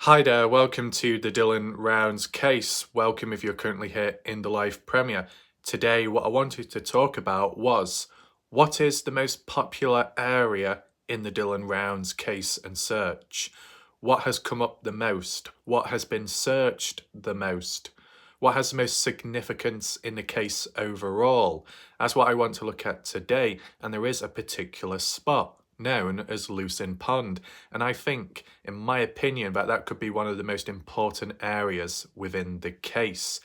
Hi there, welcome to the Dylan Rounds case. Welcome if you're currently here in the live premiere. Today, what I wanted to talk about was what is the most popular area in the Dylan Rounds case and search? What has come up the most? What has been searched the most? What has the most significance in the case overall? That's what I want to look at today, and there is a particular spot known as Lucin Pond. And I think, in my opinion, that could be one of the most important areas within the case,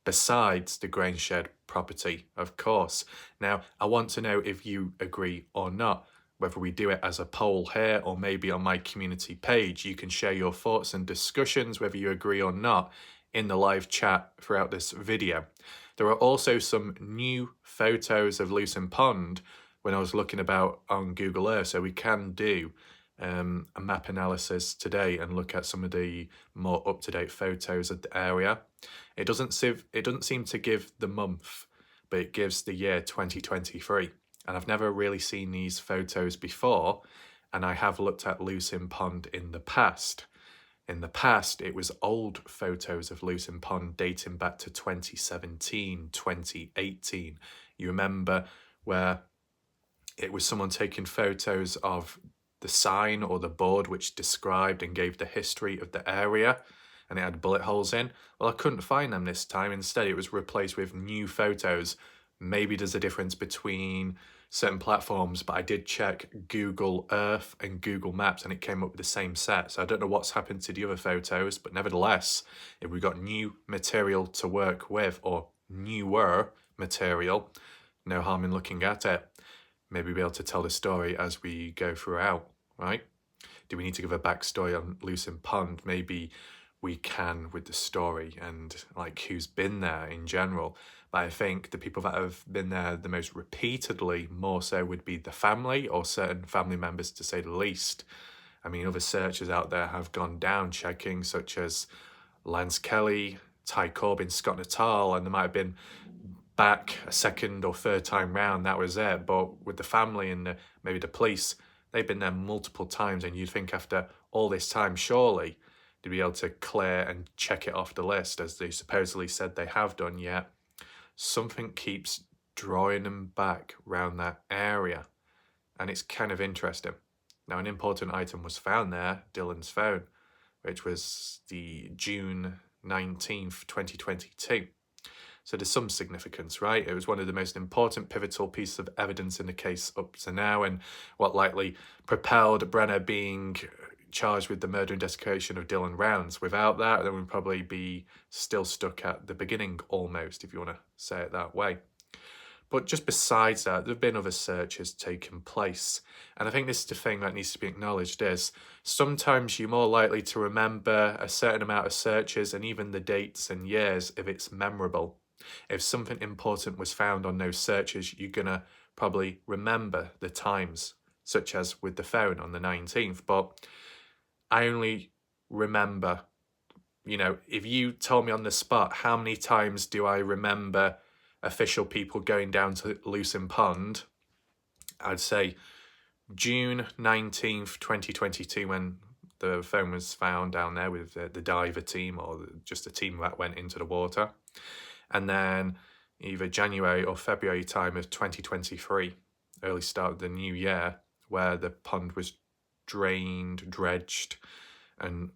besides the Grainshed property, of course. Now, I want to know if you agree or not, whether we do it as a poll here or maybe on my community page. You can share your thoughts and discussions, whether you agree or not, in the live chat throughout this video. There are also some new photos of Lucin Pond when I was looking about on Google Earth, so we can do a map analysis today and look at some of the more up-to-date photos of the area. It doesn't seem to give the month, but it gives the year 2023. And I've never really seen these photos before, and I have looked at Lucin Pond in the past. In the past, it was old photos of Lucin Pond dating back to 2017, 2018. You remember where it was someone taking photos of the sign or the board which described and gave the history of the area, and it had bullet holes in. Well, I couldn't find them this time. Instead, it was replaced with new photos. Maybe there's a difference between certain platforms, but I did check Google Earth and Google Maps and it came up with the same set. So I don't know what's happened to the other photos, but nevertheless, if we've got new material to work with, or newer material, no harm in looking at it. Maybe be able to tell the story as we go throughout, right? Do we need to give a backstory on Lucin Pond? Maybe we can with the story and like who's been there in general. But I think the people that have been there the most repeatedly, more so, would be the family or certain family members, to say the least. I mean, other searchers out there have gone down checking, such as Lance Kelly, Ty Corbin, Scott Natal, and there might have been back a second or third time round, that was it. But with the family and maybe the police, they've been there multiple times, and you'd think after all this time, surely they'd be able to clear and check it off the list, as they supposedly said they have done, yet something keeps drawing them back round that area, and it's kind of interesting. Now, an important item was found there, Dylan's phone, which was the June 19th, 2022. So there's some significance, right? It was one of the most important pivotal pieces of evidence in the case up to now, and what likely propelled Brenner being charged with the murder and desecration of Dylan Rounds. Without that, then we'd probably be still stuck at the beginning, almost, if you want to say it that way. But just besides that, there have been other searches taking place. And I think this is the thing that needs to be acknowledged, is sometimes you're more likely to remember a certain amount of searches and even the dates and years if it's memorable. If something important was found on those searches, you're going to probably remember the times, such as with the phone on the 19th. But I only remember, if you told me on the spot, how many times do I remember official people going down to Lucin Pond, I'd say June 19th, 2022, when the phone was found down there with the diver team, or just a team that went into the water. And then either January or February time of 2023, early start of the new year, where the pond was dredged, and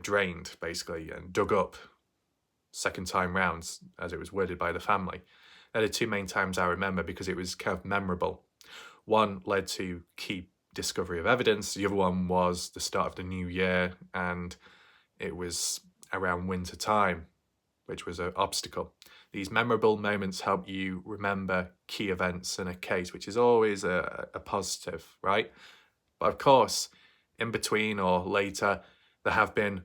drained, basically, and dug up second time rounds, as it was worded by the family. They're the two main times I remember, because it was kind of memorable. One led to key discovery of evidence. The other one was the start of the new year, and it was around winter time, which was an obstacle. These memorable moments help you remember key events in a case, which is always a positive, right? But of course, in between or later, there have been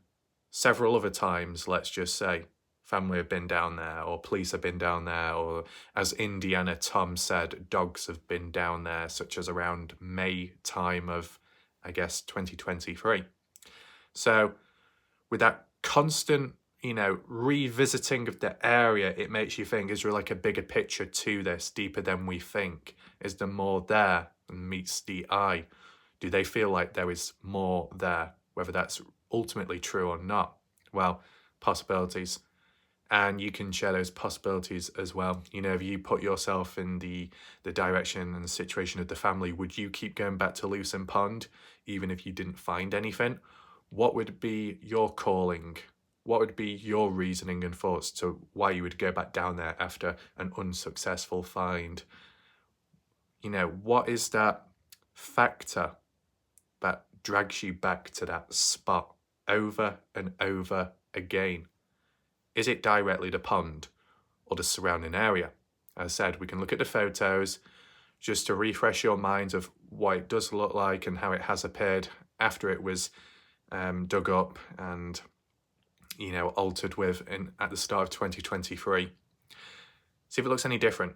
several other times, let's just say, family have been down there, or police have been down there, or, as Indiana Tom said, dogs have been down there, such as around May time of, I guess, 2023. So with that constant, revisiting of the area, it makes you think, is there like a bigger picture to this, deeper than we think? Is there more there than meets the eye? Do they feel like there is more there? Whether that's ultimately true or not? Well, possibilities. And you can share those possibilities as well. You know, if you put yourself in the direction and the situation of the family, would you keep going back to Lucin Pond even if you didn't find anything? What would be your calling? What would be your reasoning and thoughts to why you would go back down there after an unsuccessful find? You know, what is that factor that drags you back to that spot over and over again? Is it directly the pond or the surrounding area? As I said, we can look at the photos just to refresh your minds of what it does look like and how it has appeared after it was dug up and, you know, altered with at the start of 2023. See if it looks any different.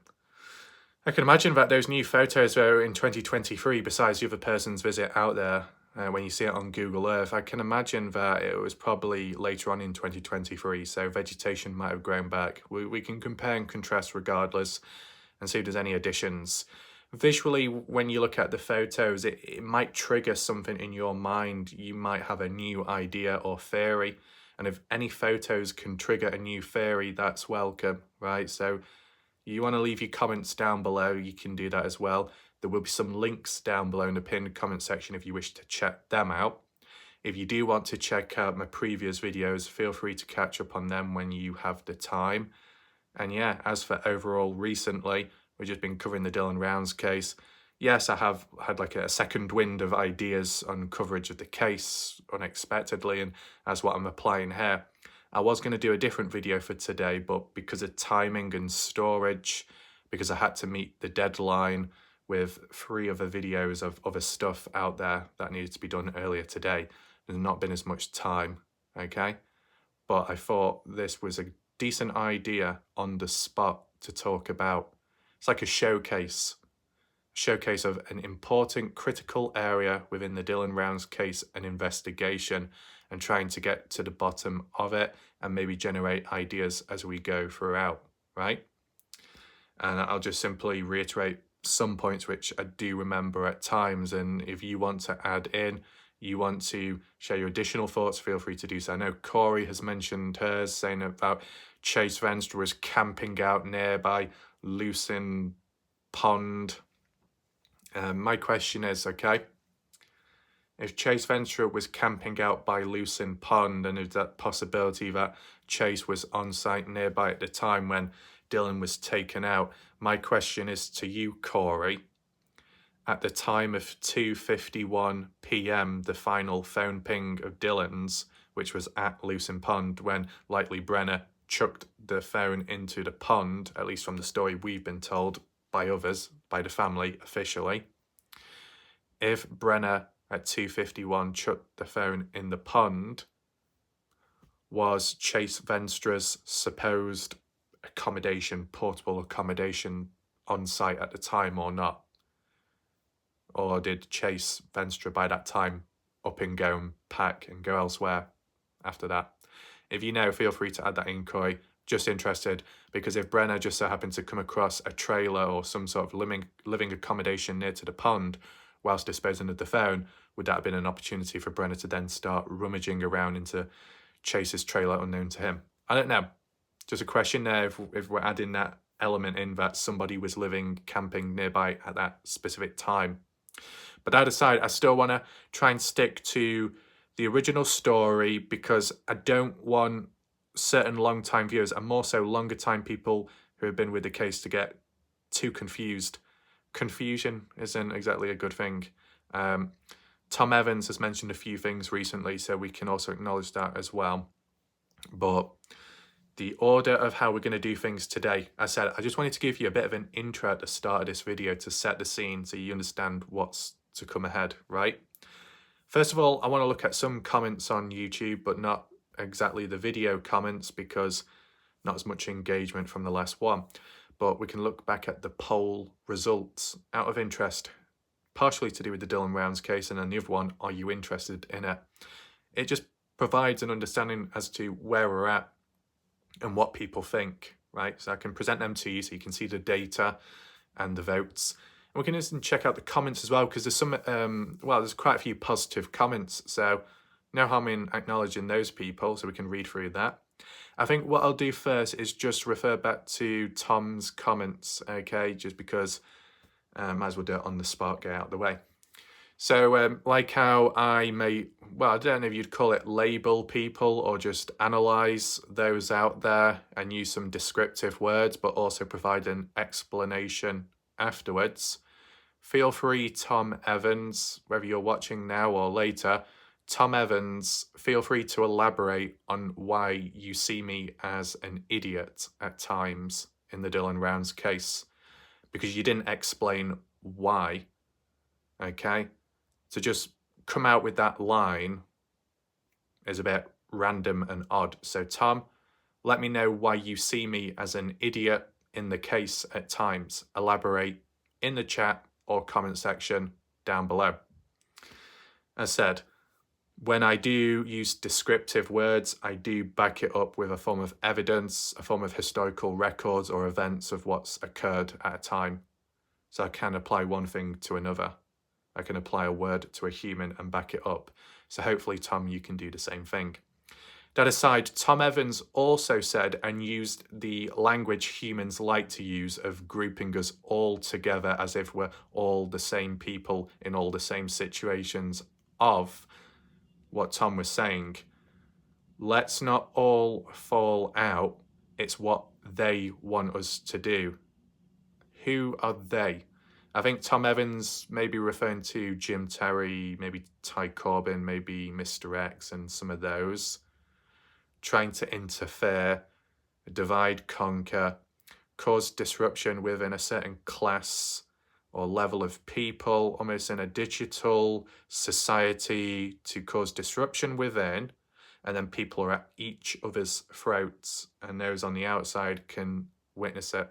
I can imagine that those new photos were in 2023, besides the other person's visit out there, when you see it on Google Earth, I can imagine that it was probably later on in 2023, so vegetation might have grown back. We can compare and contrast regardless and see if there's any additions. Visually, when you look at the photos, it might trigger something in your mind. You might have a new idea or theory, and if any photos can trigger a new theory, that's welcome, right? So you want to leave your comments down below, you can do that as well. There will be some links down below in the pinned comment section if you wish to check them out. If you do want to check out my previous videos, feel free to catch up on them when you have the time. And yeah, as for overall recently, we've just been covering the Dylan Rounds case. Yes, I have had like a second wind of ideas on coverage of the case unexpectedly, and that's what I'm applying here. I was going to do a different video for today, but because of timing and storage, because I had to meet the deadline with 3 other videos of other stuff out there that needed to be done earlier today, there's not been as much time, okay? But I thought this was a decent idea on the spot to talk about. It's like a showcase of an important critical area within the Dylan Rounds case and investigation, and trying to get to the bottom of it and maybe generate ideas as we go throughout, right? And I'll just simply reiterate some points which I do remember at times, and if you want to add in, you want to share your additional thoughts, feel free to do so. I know Corey has mentioned hers, saying about Chase Venstre was camping out nearby Lucin Pond. My question is, okay, if Chase Venstre was camping out by Lucin Pond, and is that possibility that Chase was on site nearby at the time when Dylan was taken out, my question is to you, Corey. At the time of 2:51 p.m, the final phone ping of Dylan's, which was at Lucin Pond, when likely Brenner chucked the phone into the pond, at least from the story we've been told by others, by the family officially. If Brenner at 2:51 chucked the phone in the pond, was Chase Venstre's supposed accommodation, portable accommodation, on site at the time or not? Or did Chase Venstre by that time up and go and pack and go elsewhere after that? If you know, feel free to add that in, Corey. Just interested, because if Brenner just so happened to come across a trailer or some sort of living accommodation near to the pond whilst disposing of the phone, would that have been an opportunity for Brenner to then start rummaging around into Chase's trailer unknown to him? I don't know. Just a question there, if we're adding that element in that somebody was living, camping nearby at that specific time. But that aside, I still want to try and stick to the original story, because I don't want certain long-time viewers, and more so longer-time people who have been with the case, to get too confused. Confusion isn't exactly a good thing. Tom Evans has mentioned a few things recently, so we can also acknowledge that as well. But the order of how we're going to do things today, I said, I just wanted to give you a bit of an intro at the start of this video to set the scene so you understand what's to come ahead, right? First of all, I want to look at some comments on YouTube, but not exactly the video comments, because not as much engagement from the last one. But we can look back at the poll results out of interest, partially to do with the Dylan Rounds case, and then the other one, are you interested in it? It just provides an understanding as to where we're at and what people think, right? So I can present them to you so you can see the data and the votes. And we can just check out the comments as well, because there's some, well, there's quite a few positive comments. So No harm in acknowledging those people, so we can read through that. I think what I'll do first is just refer back to Tom's comments, okay, just because might as well do it on the spot, get out of the way. So like how I may, well, I don't know if you'd call it label people or just analyze those out there and use some descriptive words, but also provide an explanation afterwards. Feel free, Tom Evans, whether you're watching now or later, Tom Evans, feel free to elaborate on why you see me as an idiot at times in the Dylan Rounds case, because you didn't explain why, okay? So just come out with that line is a bit random and odd. So Tom, let me know why you see me as an idiot in the case at times. Elaborate in the chat or comment section down below. As said, when I do use descriptive words, I do back it up with a form of evidence, a form of historical records or events of what's occurred at a time. So I can apply one thing to another. I can apply a word to a human and back it up. So hopefully, Tom, you can do the same thing. That aside, Tom Evans also said and used the language humans like to use of grouping us all together as if we're all the same people in all the same situations of what Tom was saying. Let's not all fall out. It's what they want us to do. Who are they? I think Tom Evans may be referring to Jim Terry, maybe Ty Corbin, maybe Mr. X and some of those. Trying to interfere, divide, conquer, cause disruption within a certain class or level of people, almost in a digital society, to cause disruption within, and then people are at each other's throats, and those on the outside can witness it.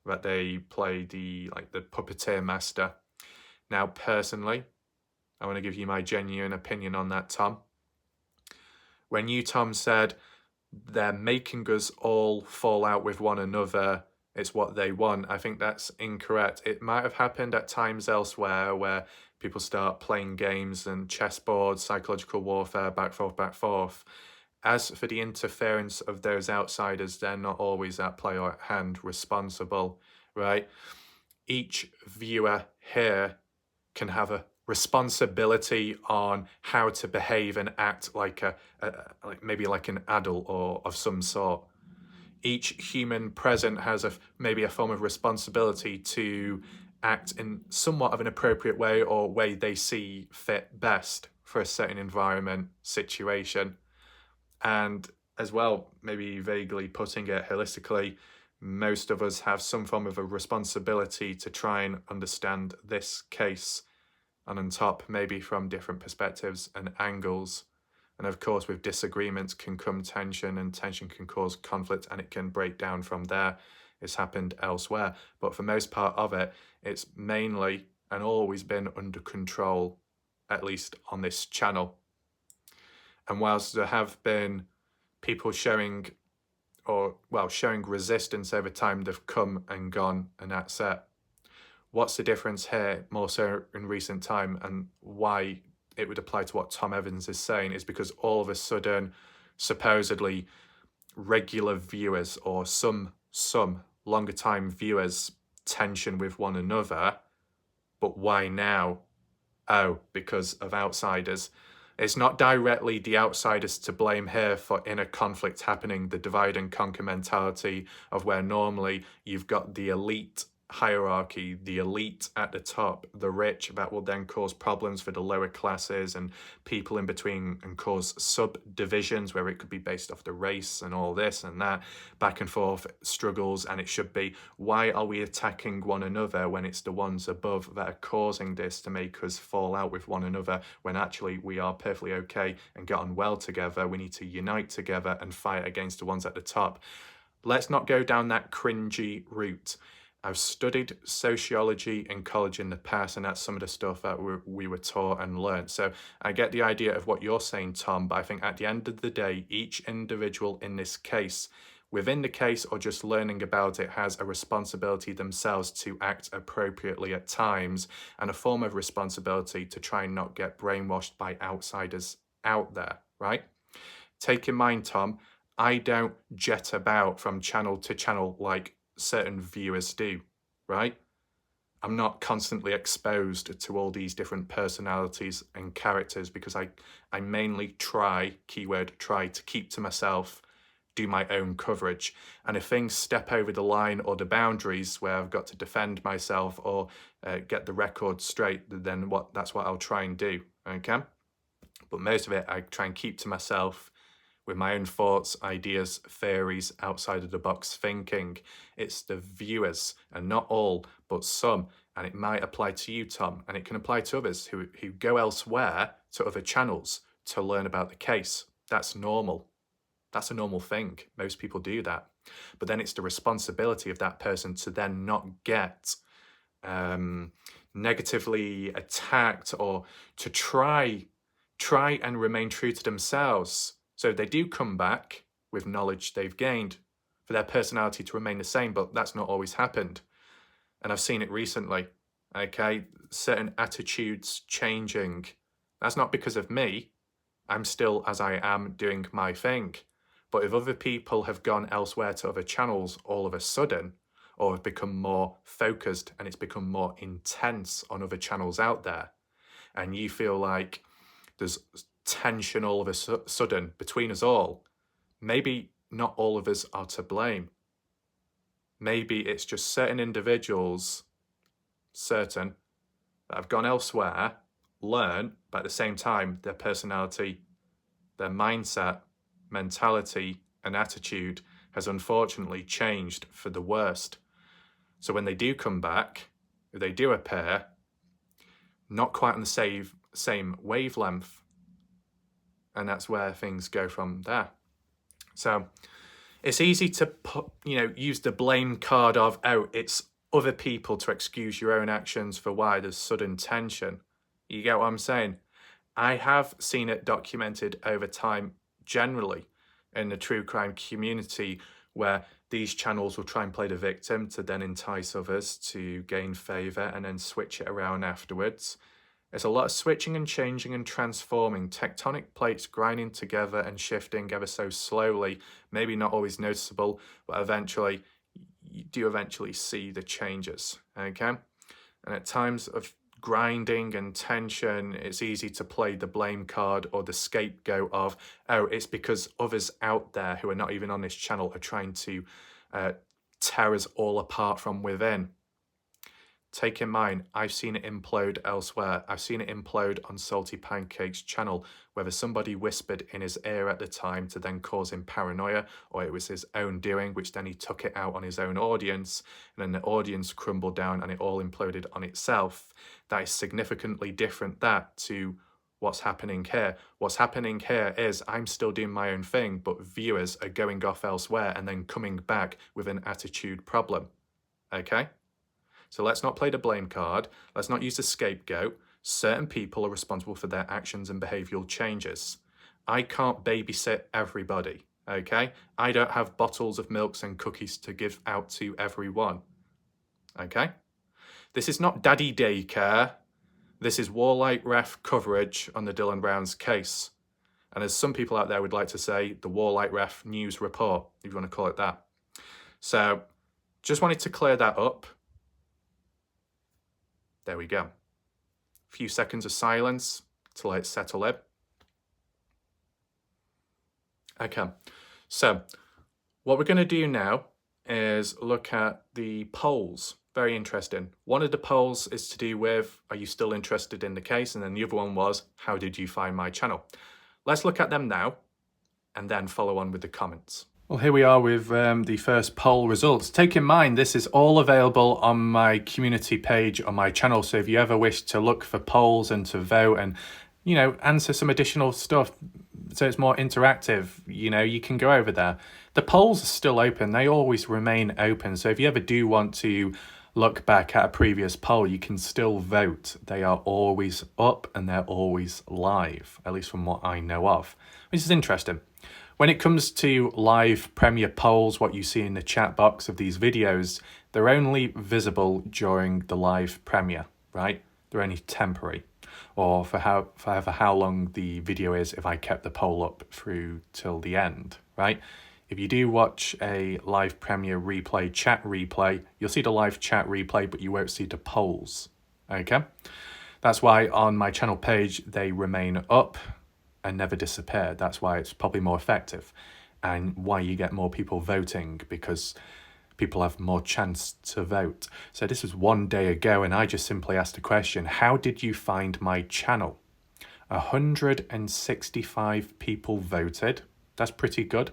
That they play the puppeteer master. Now, personally, I want to give you my genuine opinion on that, Tom. When you, Tom, said they're making us all fall out with one another, it's what they want, I think that's incorrect. It might have happened at times elsewhere where people start playing games and chessboard, psychological warfare, back forth. As for the interference of those outsiders, they're not always at play or at hand responsible, right? Each viewer here can have a responsibility on how to behave and act like maybe like an adult or of some sort. Each human present has maybe a form of responsibility to act in somewhat of an appropriate way or way they see fit best for a certain environment, situation. And as well, maybe vaguely putting it holistically, most of us have some form of a responsibility to try and understand this case, and on top, maybe from different perspectives and angles. And of course, with disagreements can come tension, and tension can cause conflict, and it can break down from there. It's happened elsewhere. But for most part of it, it's mainly and always been under control, at least on this channel. And whilst there have been people showing resistance over time, they've come and gone, and that's it. What's the difference here, more so in recent time, and why it would apply to what Tom Evans is saying is because all of a sudden, supposedly regular viewers or some longer time viewers tension with one another. But why now? Oh, because of outsiders. It's not directly the outsiders to blame here for inner conflict happening, the divide and conquer mentality of where normally you've got the elite hierarchy, the elite at the top, the rich, that will then cause problems for the lower classes and people in between and cause subdivisions where it could be based off the race and all this and that, back and forth struggles. And it should be, why are we attacking one another when it's the ones above that are causing this to make us fall out with one another, when actually we are perfectly okay and get on well together? We need to unite together and fight against the ones at the top. Let's not go down that cringy route. I've studied sociology in college in the past, and that's some of the stuff that we were taught and learned. So I get the idea of what you're saying, Tom, but I think at the end of the day, each individual in this case, within the case or just learning about it, has a responsibility themselves to act appropriately at times, and a form of responsibility to try and not get brainwashed by outsiders out there, right? Take in mind, Tom, I don't jet about from channel to channel like certain viewers do, right? I'm not constantly exposed to all these different personalities and characters because I mainly try, keyword try, to keep to myself, do my own coverage. And if things step over the line or the boundaries where I've got to defend myself or get the record straight, then that's what I'll try and do, okay? But most of it, I try and keep to myself with my own thoughts, ideas, theories, outside of the box thinking. It's the viewers, and not all, but some, and it might apply to you, Tom, and it can apply to others who go elsewhere to other channels to learn about the case. That's normal. That's a normal thing. Most people do that. But then it's the responsibility of that person to then not get negatively attacked, or to try and remain true to themselves. So they do come back with knowledge they've gained for their personality to remain the same, but that's not always happened. And I've seen it recently, okay? Certain attitudes changing. That's not because of me. I'm still as I am doing my thing. But if other people have gone elsewhere to other channels all of a sudden, or have become more focused and it's become more intense on other channels out there, and you feel like there's tension all of a sudden between us all, maybe not all of us are to blame. Maybe it's just certain individuals, that have gone elsewhere, learn, but at the same time, their personality, their mindset, mentality, and attitude has unfortunately changed for the worst. So when they do come back, if they do appear, not quite on the same wavelength, and that's where things go from there. So it's easy to use the blame card of, oh, it's other people, to excuse your own actions for why there's sudden tension. You get what I'm saying? I have seen it documented over time, generally in the true crime community, where these channels will try and play the victim to then entice others to gain favour and then switch it around afterwards. It's a lot of switching and changing and transforming, tectonic plates grinding together and shifting ever so slowly, maybe not always noticeable, but eventually, you do eventually see the changes, okay? And at times of grinding and tension, it's easy to play the blame card or the scapegoat of, oh, it's because others out there who are not even on this channel are trying to tear us all apart from within. Take in mind, I've seen it implode elsewhere. I've seen it implode on Salty Pancake's channel, whether somebody whispered in his ear at the time to then cause him paranoia, or it was his own doing, which then he took it out on his own audience, and then the audience crumbled down and it all imploded on itself. That is significantly different to what's happening here. What's happening here is I'm still doing my own thing, but viewers are going off elsewhere and then coming back with an attitude problem, okay? So let's not play the blame card. Let's not use the scapegoat. Certain people are responsible for their actions and behavioural changes. I can't babysit everybody, okay? I don't have bottles of milks and cookies to give out to everyone, okay? This is not daddy daycare. This is Warlight Ref coverage on the Dylan Brown's case. And as some people out there would like to say, the Warlight Ref news report, if you want to call it that. So just wanted to clear that up. There we go. A few seconds of silence to let it settle in. Okay, so what we're going to do now is look at the polls. Very interesting. One of the polls is to do with, are you still interested in the case? And then the other one was, how did you find my channel? Let's look at them now and then follow on with the comments. Well, here we are with the first poll results. Take in mind, this is all available on my community page on my channel. So if you ever wish to look for polls and to vote and, answer some additional stuff so it's more interactive, you can go over there. The polls are still open. They always remain open. So if you ever do want to look back at a previous poll, you can still vote. They are always up and they're always live, at least from what I know of, which is interesting. When it comes to live Premiere polls, what you see in the chat box of these videos, they're only visible during the live Premiere, right? They're only temporary. or for how long the video is if I kept the poll up through till the end, right? If you do watch a live Premiere replay, chat replay, you'll see the live chat replay, but you won't see the polls, okay? That's why on my channel page, they remain up and never disappear. That's why it's probably more effective and why you get more people voting, because people have more chance to vote. So this was one day ago and I just simply asked a question: how did you find my channel? 165 people voted. That's pretty good.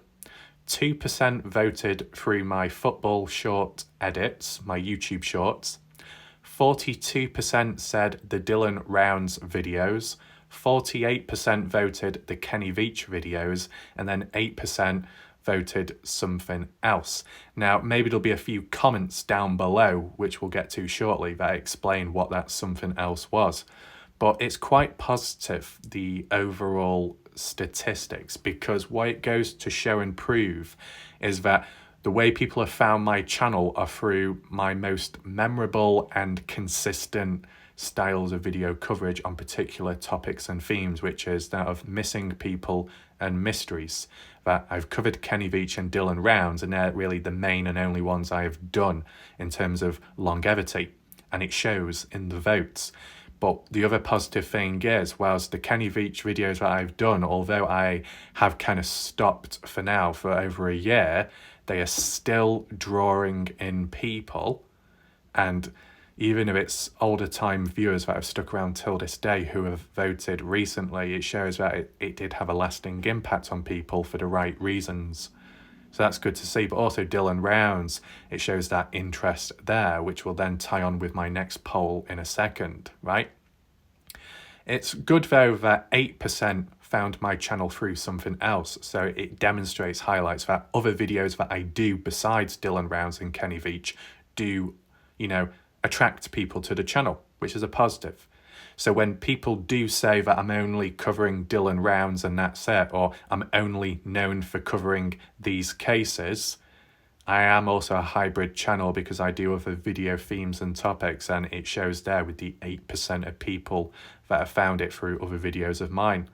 2% voted through my football short edits, my YouTube shorts. 42% said the Dylan Rounds videos. 48% voted the Kenny Veach videos, and then 8% voted something else. Now, maybe there'll be a few comments down below, which we'll get to shortly, that explain what that something else was. But it's quite positive, the overall statistics, because what it goes to show and prove is that the way people have found my channel are through my most memorable and consistent styles of video coverage on particular topics and themes, which is that of missing people and mysteries. That I've covered Kenny Veach and Dylan Rounds, and they're really the main and only ones I have done in terms of longevity, and it shows in the votes. But the other positive thing is, whilst the Kenny Veach videos that I've done, although I have kind of stopped for now for over a year, they are still drawing in people. And even if it's older time viewers that have stuck around till this day who have voted recently, it shows that it did have a lasting impact on people for the right reasons. So that's good to see. But also Dylan Rounds, it shows that interest there, which will then tie on with my next poll in a second, right? It's good though that 8% found my channel through something else. So it demonstrates, highlights that other videos that I do besides Dylan Rounds and Kenny Veach do, attract people to the channel, which is a positive. So when people do say that I'm only covering Dylan Rounds and that's it, or I'm only known for covering these cases, I am also a hybrid channel because I do other video themes and topics, and it shows there with the 8% of people that have found it through other videos of mine.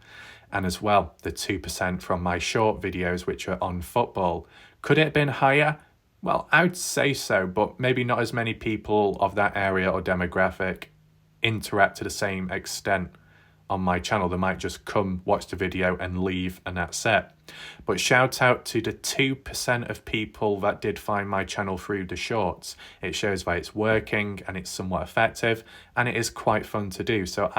And as well, the 2% from my short videos, which are on football. Could it have been higher? Well, I would say so, but maybe not as many people of that area or demographic interact to the same extent on my channel. They might just come, watch the video and leave, and that's it. But shout out to the 2% of people that did find my channel through the shorts. It shows that it's working and it's somewhat effective, and it is quite fun to do. So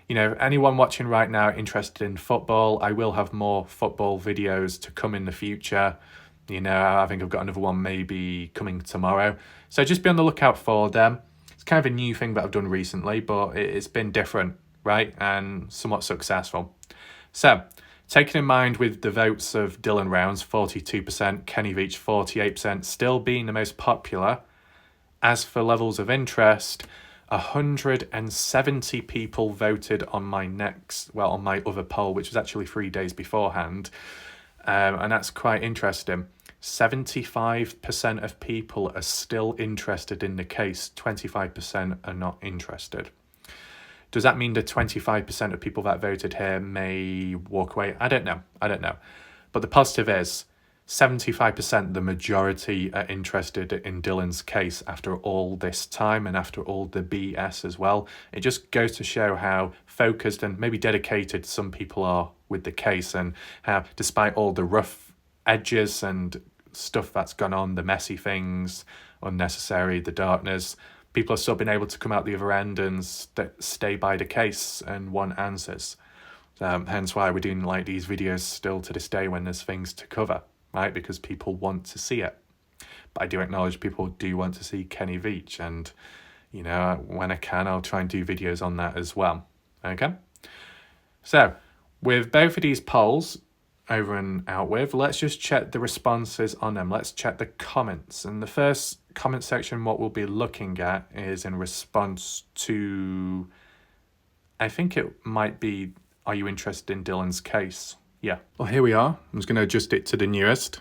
anyone watching right now interested in football, I will have more football videos to come in the future. I think I've got another one maybe coming tomorrow. So just be on the lookout for them. It's kind of a new thing that I've done recently, but it's been different, right? And somewhat successful. So, taking in mind with the votes of Dylan Rounds, 42%, Kenny Veach, 48%, still being the most popular. As for levels of interest, 170 people voted on my on my other poll, which was actually 3 days beforehand. And that's quite interesting. 75% of people are still interested in the case, 25% are not interested. Does that mean the 25% of people that voted here may walk away? I don't know. But the positive is 75%, the majority, are interested in Dylan's case after all this time and after all the BS as well. It just goes to show how focused and maybe dedicated some people are with the case, and how despite all the rough edges and stuff that's gone on, the messy things, unnecessary, the darkness, people have still been able to come out the other end and stay by the case and want answers. Hence why we're doing like these videos still to this day when there's things to cover, right? Because people want to see it. But I do acknowledge people do want to see Kenny Veach, and when I can, I'll try and do videos on that as well. Okay? So, with both of these polls over and out with, let's just check the responses on them. Let's check the comments. And the first comment section, what we'll be looking at is in response to, I think it might be, are you interested in Dylan's case? Yeah. Well, here we are. I'm just going to adjust it to the newest.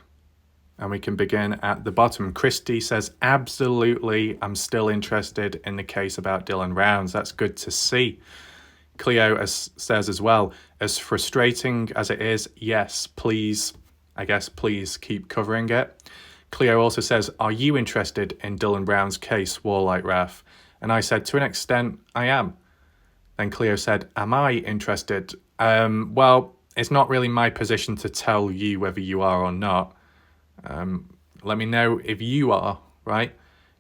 And we can begin at the bottom. Christy says, absolutely, I'm still interested in the case about Dylan Rounds. That's good to see. Cleo says as well, as frustrating as it is, yes, please, I guess, please keep covering it. Cleo also says, are you interested in Dylan Brown's case, Warlight Ref? And I said, to an extent, I am. Then Cleo said, am I interested? Well, it's not really my position to tell you whether you are or not. Let me know if you are, right?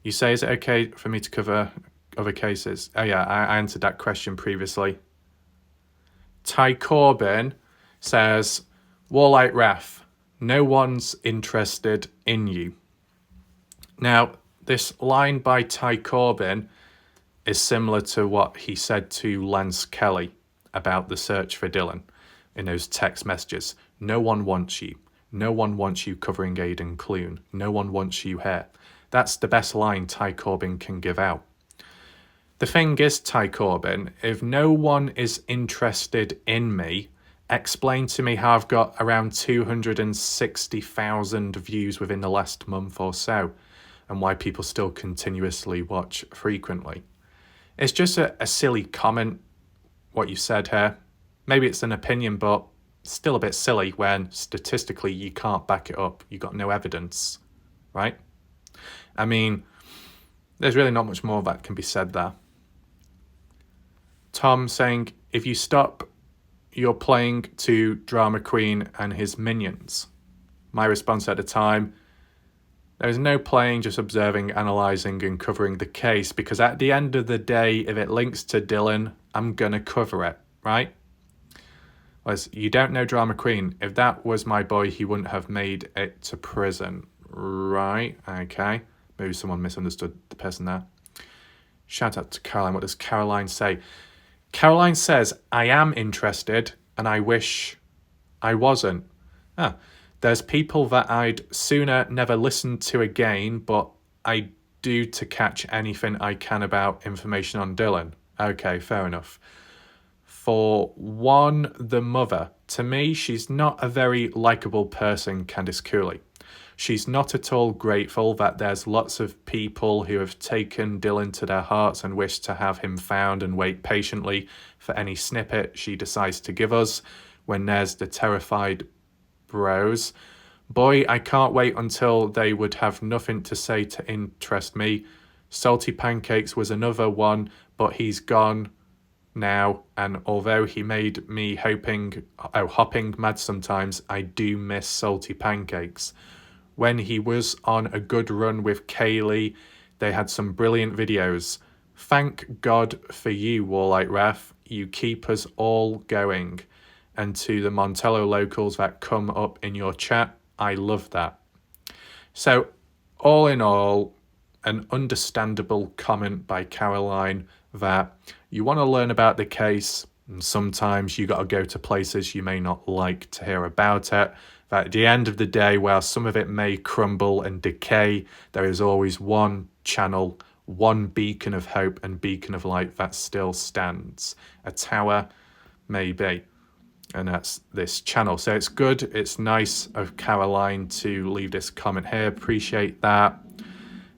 You say, is it okay for me to cover other cases? Oh yeah, I answered that question previously. Ty Corbin says, Warlight Ref, no one's interested in you. Now, this line by Ty Corbin is similar to what he said to Lance Kelly about the search for Dylan in those text messages. No one wants you. No one wants you covering Aidan Clune. No one wants you here. That's the best line Ty Corbin can give out. The thing is, Ty Corbin, if no one is interested in me, explain to me how I've got around 260,000 views within the last month or so, and why people still continuously watch frequently. It's just a silly comment, what you said here. Maybe it's an opinion, but still a bit silly when statistically you can't back it up. You've got no evidence, right? I mean, there's really not much more that can be said there. Tom saying, if you stop, you're playing to Drama Queen and his minions. My response at the time, there is no playing, just observing, analysing and covering the case, because at the end of the day, if it links to Dylan, I'm going to cover it, right? Whereas you don't know Drama Queen. If that was my boy, he wouldn't have made it to prison. Right, okay. Maybe someone misunderstood the person there. Shout out to Caroline. What does Caroline say? Caroline says, I am interested and I wish I wasn't. There's people that I'd sooner never listen to again, but I do to catch anything I can about information on Dylan. Okay, fair enough. For one, the mother. To me, she's not a very likeable person, Candice Cooley. She's not at all grateful that there's lots of people who have taken Dylan to their hearts and wish to have him found and wait patiently for any snippet she decides to give us when there's the terrified bros. Boy, I can't wait until they would have nothing to say to interest me. Salty Pancakes was another one, but he's gone now, and although he made me hopping mad sometimes, I do miss Salty Pancakes. When he was on a good run with Kaylee, they had some brilliant videos. Thank God for you, Warlight Ref. You keep us all going. And to the Montello locals that come up in your chat, I love that. So, all in all, an understandable comment by Caroline that you want to learn about the case, and sometimes you got to go to places you may not like to hear about it. That at the end of the day, while some of it may crumble and decay, there is always one channel, one beacon of hope and beacon of light that still stands. A tower, maybe. And that's this channel. So it's good, it's nice of Caroline to leave this comment here. Appreciate that.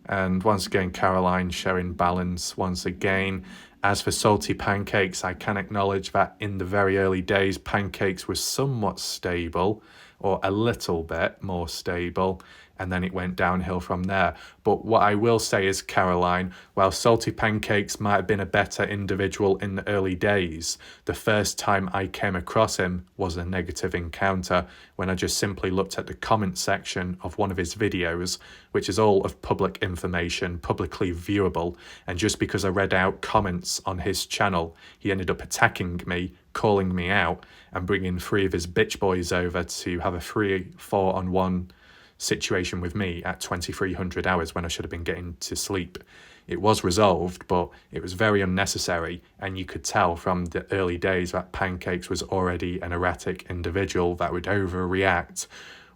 And once again, Caroline showing balance once again. As for Salty Pancakes, I can acknowledge that in the very early days, Pancakes was somewhat stable, or a little bit more stable, and then it went downhill from there. But what I will say is, Caroline, while Salty Pancakes might have been a better individual in the early days, the first time I came across him was a negative encounter when I just simply looked at the comment section of one of his videos, which is all of public information, publicly viewable, and just because I read out comments on his channel, he ended up attacking me, calling me out, and bringing 3 of his bitch boys over to have a 4-on-1 situation with me at 2300 hours when I should have been getting to sleep. It was resolved, but it was very unnecessary, and you could tell from the early days that Pancakes was already an erratic individual that would overreact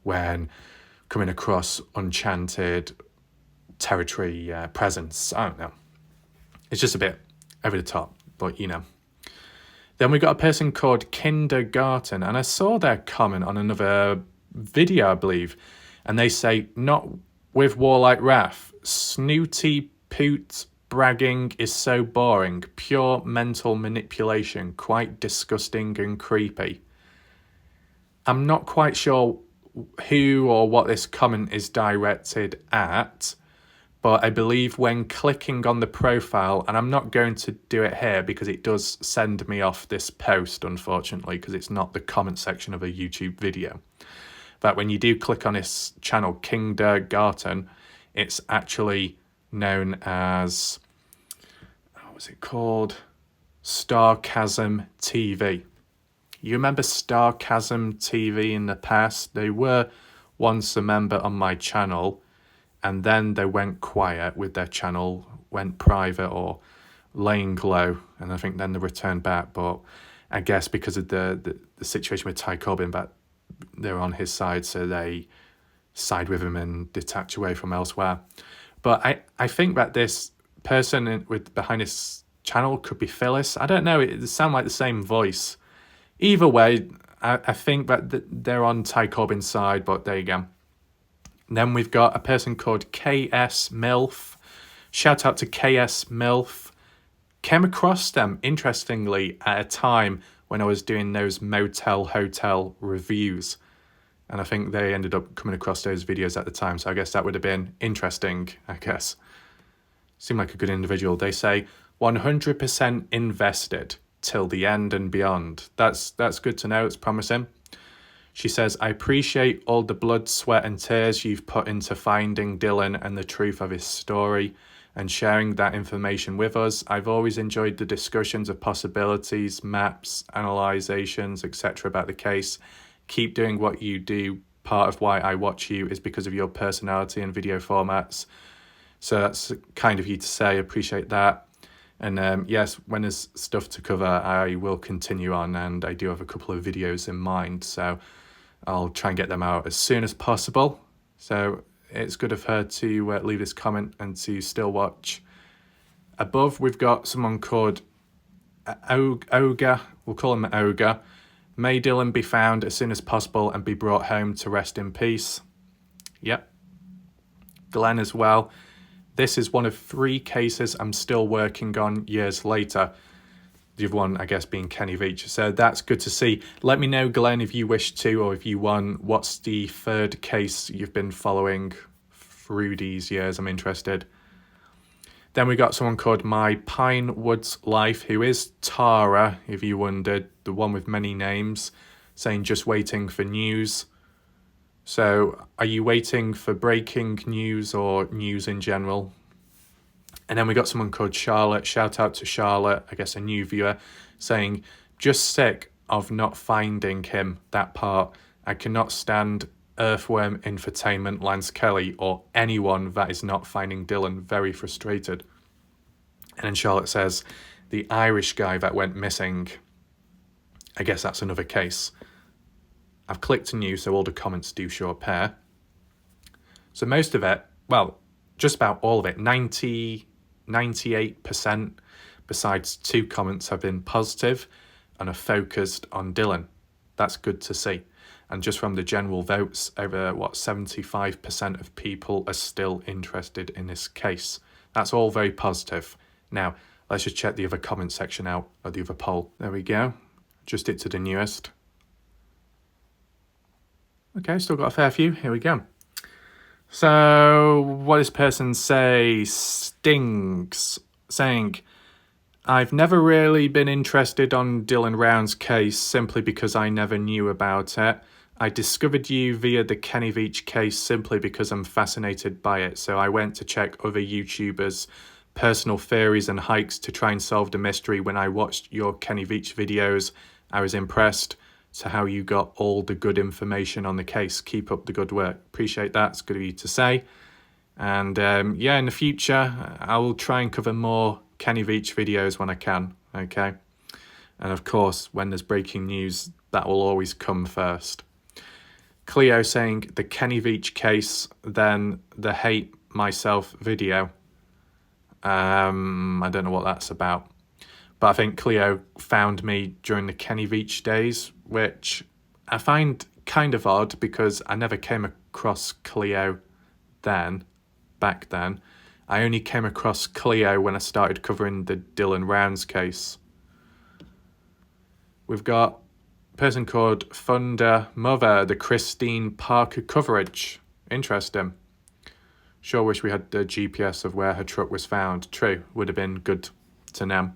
when coming across enchanted territory presence. I don't know. It's just a bit over the top, but you know. Then we got a person called Kindergarten, and I saw their comment on another video, I believe, and they say, not with Warlight Wrath, snooty poot bragging is so boring. Pure mental manipulation. Quite disgusting and creepy. I'm not quite sure who or what this comment is directed at, but I believe when clicking on the profile, and I'm not going to do it here because it does send me off this post, unfortunately, because it's not the comment section of a YouTube video. But when you do click on his channel, Kindergarten, it's actually known as, what was it called? Starchasm TV. You remember Starchasm TV in the past? They were once a member on my channel, and then they went quiet with their channel, went private or laying low, and I think then they returned back. But I guess because of the situation with Ty Corbyn, but they're on his side, so they side with him and detach away from elsewhere. But I think that this person behind his channel could be Phyllis. I don't know, it sounds like the same voice. Either way, I think that they're on Ty Corbyn's side, but there you go. And then we've got a person called KS Milf. Shout out to KS Milf. Came across them, interestingly, at a time when I was doing those motel hotel reviews. And I think they ended up coming across those videos at the time. So I guess that would have been interesting, I guess. Seemed like a good individual. They say 100% invested till the end and beyond. That's good to know. It's promising. She says, I appreciate all the blood, sweat and tears you've put into finding Dylan and the truth of his story and sharing that information with us. I've always enjoyed the discussions of possibilities, maps, analyzations, etc. about the case. Keep doing what you do. Part of why I watch you is because of your personality and video formats. So that's kind of you to say. I appreciate that. And yes, when there's stuff to cover, I will continue on, and I do have a couple of videos in mind, so I'll try and get them out as soon as possible. So it's good of her to leave this comment and to still watch. Above, we've got someone called Ogre. We'll call him Ogre. May Dylan be found as soon as possible and be brought home to rest in peace. Yep. Glenn as well. This is one of 3 cases I'm still working on years later. The other one, I guess, being Kenny Veach. So that's good to see. Let me know, Glenn, if you wish to, or if you want, what's the 3rd case you've been following through these years? I'm interested. Then we got someone called My Pine Woods Life, who is Tara, if you wondered, the one with many names, saying just waiting for news. So are you waiting for breaking news or news in general? And then we got someone called Charlotte. Shout out to Charlotte, I guess a new viewer, saying, just sick of not finding him, that part. I cannot stand Earthworm Infotainment, Lance Kelly, or anyone that is not finding Dylan. Very frustrated. And then Charlotte says, the Irish guy that went missing. I guess that's another case. I've clicked new, so all the comments do show a pair. So most of it, well, just about all of it, 98%, besides 2 comments, have been positive and are focused on Dylan. That's good to see. And just from the general votes, over, 75% of people are still interested in this case. That's all very positive. Now, let's just check the other comment section out, or the other poll. There we go. Just it to the newest. Okay, still got a fair few. Here we go. So, what does person say? Stings, saying, I've never really been interested on Dylan Round's case simply because I never knew about it. I discovered you via the Kenny Veach case simply because I'm fascinated by it. So I went to check other YouTubers' personal theories and hikes to try and solve the mystery. When I watched your Kenny Veach videos, I was impressed to how you got all the good information on the case. Keep up the good work. Appreciate that. It's good of you to say. And yeah, in the future, I will try and cover more Kenny Veach videos when I can. Okay. And of course, when there's breaking news, that will always come first. Cleo saying the Kenny Veach case, then the Hate Myself video. I don't know what that's about. But I think Cleo found me during the Kenny Veach days, which I find kind of odd because I never came across Cleo back then. I only came across Cleo when I started covering the Dylan Rounds case. We've got a person called Funda Mother, the Christine Parker coverage. Interesting. Sure wish we had the GPS of where her truck was found. True, would have been good to know.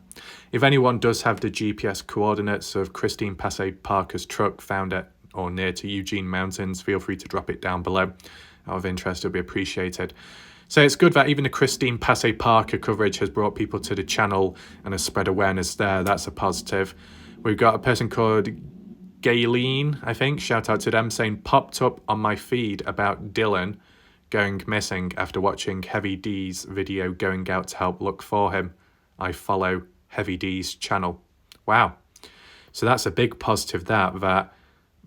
If anyone does have the GPS coordinates of Christine Passe Parker's truck found at or near to Eugene Mountains, feel free to drop it down below. Out of interest, it'll be appreciated. So it's good that even the Christine Passe Parker coverage has brought people to the channel and has spread awareness there. That's a positive. We've got a person called Gayleen, I think, shout out to them, saying, popped up on my feed about Dylan going missing after watching Heavy D's video going out to help look for him. I follow Heavy D's channel. Wow. So that's a big positive that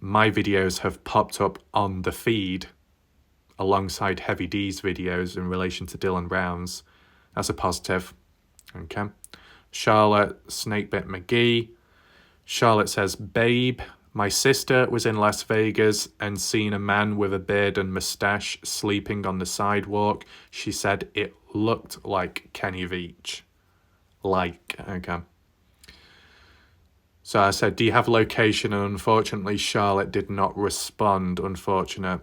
my videos have popped up on the feed alongside Heavy D's videos in relation to Dylan Rounds. That's a positive. Okay. Charlotte Snakebit McGee. Charlotte says, babe, my sister was in Las Vegas and seen a man with a beard and mustache sleeping on the sidewalk. She said it looked like Kenny Veach. Okay. So I said, do you have location? And unfortunately, Charlotte did not respond. Unfortunate.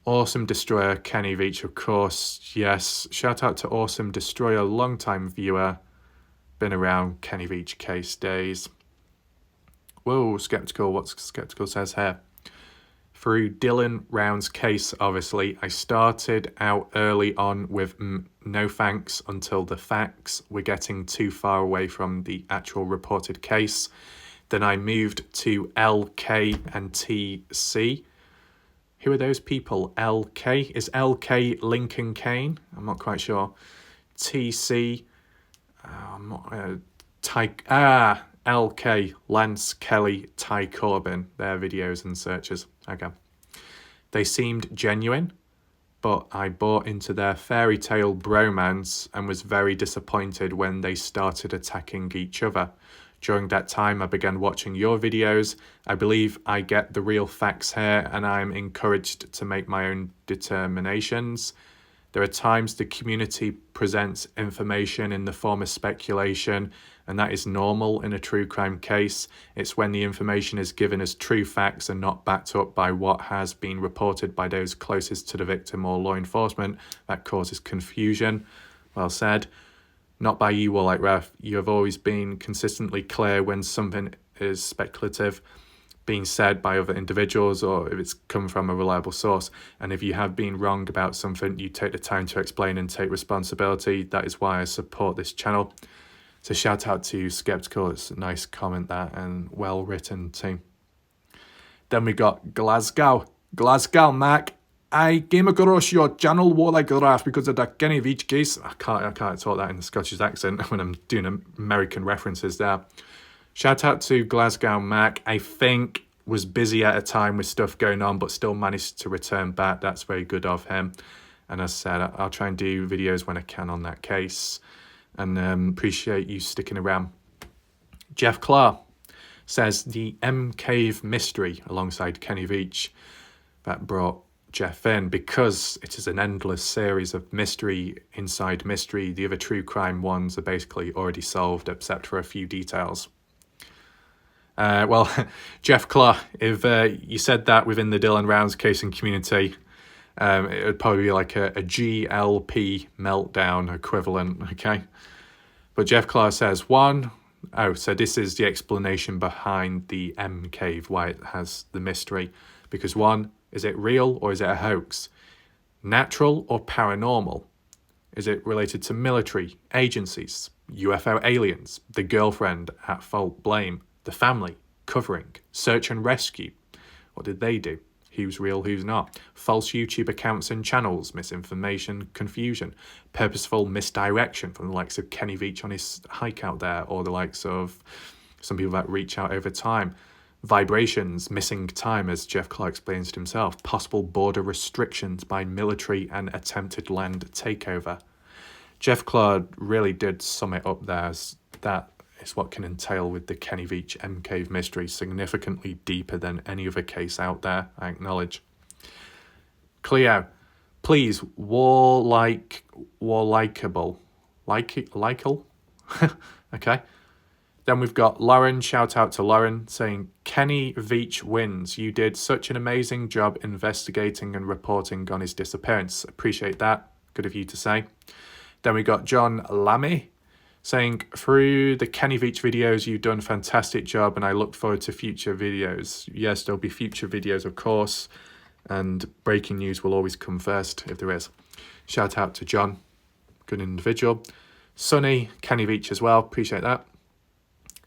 Awesome Destroyer, Kenny Veach, of course. Yes. Shout out to Awesome Destroyer, long-time viewer. Been around Kenny Veach case days. Whoa, Skeptical. What Skeptical says here. Through Dylan Round's case, obviously, I started out early on with no thanks until the facts were getting too far away from the actual reported case. Then I moved to LK and TC. Who are those people? LK? Is LK Lincoln Kane? I'm not quite sure. TC. I'm not... LK, Lance Kelly, Ty Corbin, their videos and searches. Okay. They seemed genuine, but I bought into their fairy tale bromance and was very disappointed when they started attacking each other. During that time, I began watching your videos. I believe I get the real facts here, and I'm encouraged to make my own determinations. There are times the community presents information in the form of speculation, and that is normal in a true crime case. It's when the information is given as true facts and not backed up by what has been reported by those closest to the victim or law enforcement that causes confusion. Well said. Not by you, Warlike Ref. You have always been consistently clear when something is speculative, being said by other individuals, or if it's come from a reliable source. And if you have been wrong about something, you take the time to explain and take responsibility. That is why I support this channel. So shout out to Skeptical. It's a nice comment that, and well written too. Then we got Glasgow. Glasgow, Mac. I came across your channel, Warlike Ref, because of that Kenny Veach case. I can't talk that in the Scottish accent when I'm doing American references there. Shout out to Glasgow Mac. I think was busy at a time with stuff going on, but still managed to return back. That's very good of him. And as I said, I'll try and do videos when I can on that case. And appreciate you sticking around. Jeff Clark says the M Cave mystery alongside Kenny Veach. That brought Jeff in because it is an endless series of mystery inside mystery. The other true crime ones are basically already solved, except for a few details. Well, Jeff Clark, if you said that within the Dylan Rounds case and community, it would probably be like a GLP meltdown equivalent, okay? But Jeff Clark says, so this is the explanation behind the M Cave, why it has the mystery. Because one, is it real or is it a hoax? Natural or paranormal? Is it related to military, agencies, UFO aliens, the girlfriend at fault blame, the family, covering, search and rescue? What did they do? Who's real, who's not? False YouTube accounts and channels, misinformation, confusion, purposeful misdirection from the likes of Kenny Veach on his hike out there, or the likes of some people that reach out over time. Vibrations, missing time, as Jeff Clark explains to himself, possible border restrictions by military and attempted land takeover. Jeff Clark really did sum it up there as that is what can entail with the Kenny Veach M Cave mystery, significantly deeper than any other case out there, I acknowledge. Cleo, please, Warlike likeable. Likeable? Okay. Then we've got Lauren, shout out to Lauren, saying, Kenny Veach wins. You did such an amazing job investigating and reporting on his disappearance. Appreciate that. Good of you to say. Then we got John Lammy saying, through the Kenny Veach videos, you've done a fantastic job and I look forward to future videos. Yes, there'll be future videos, of course, and breaking news will always come first if there is. Shout out to John, good individual. Sunny, Kenny Veach as well, appreciate that.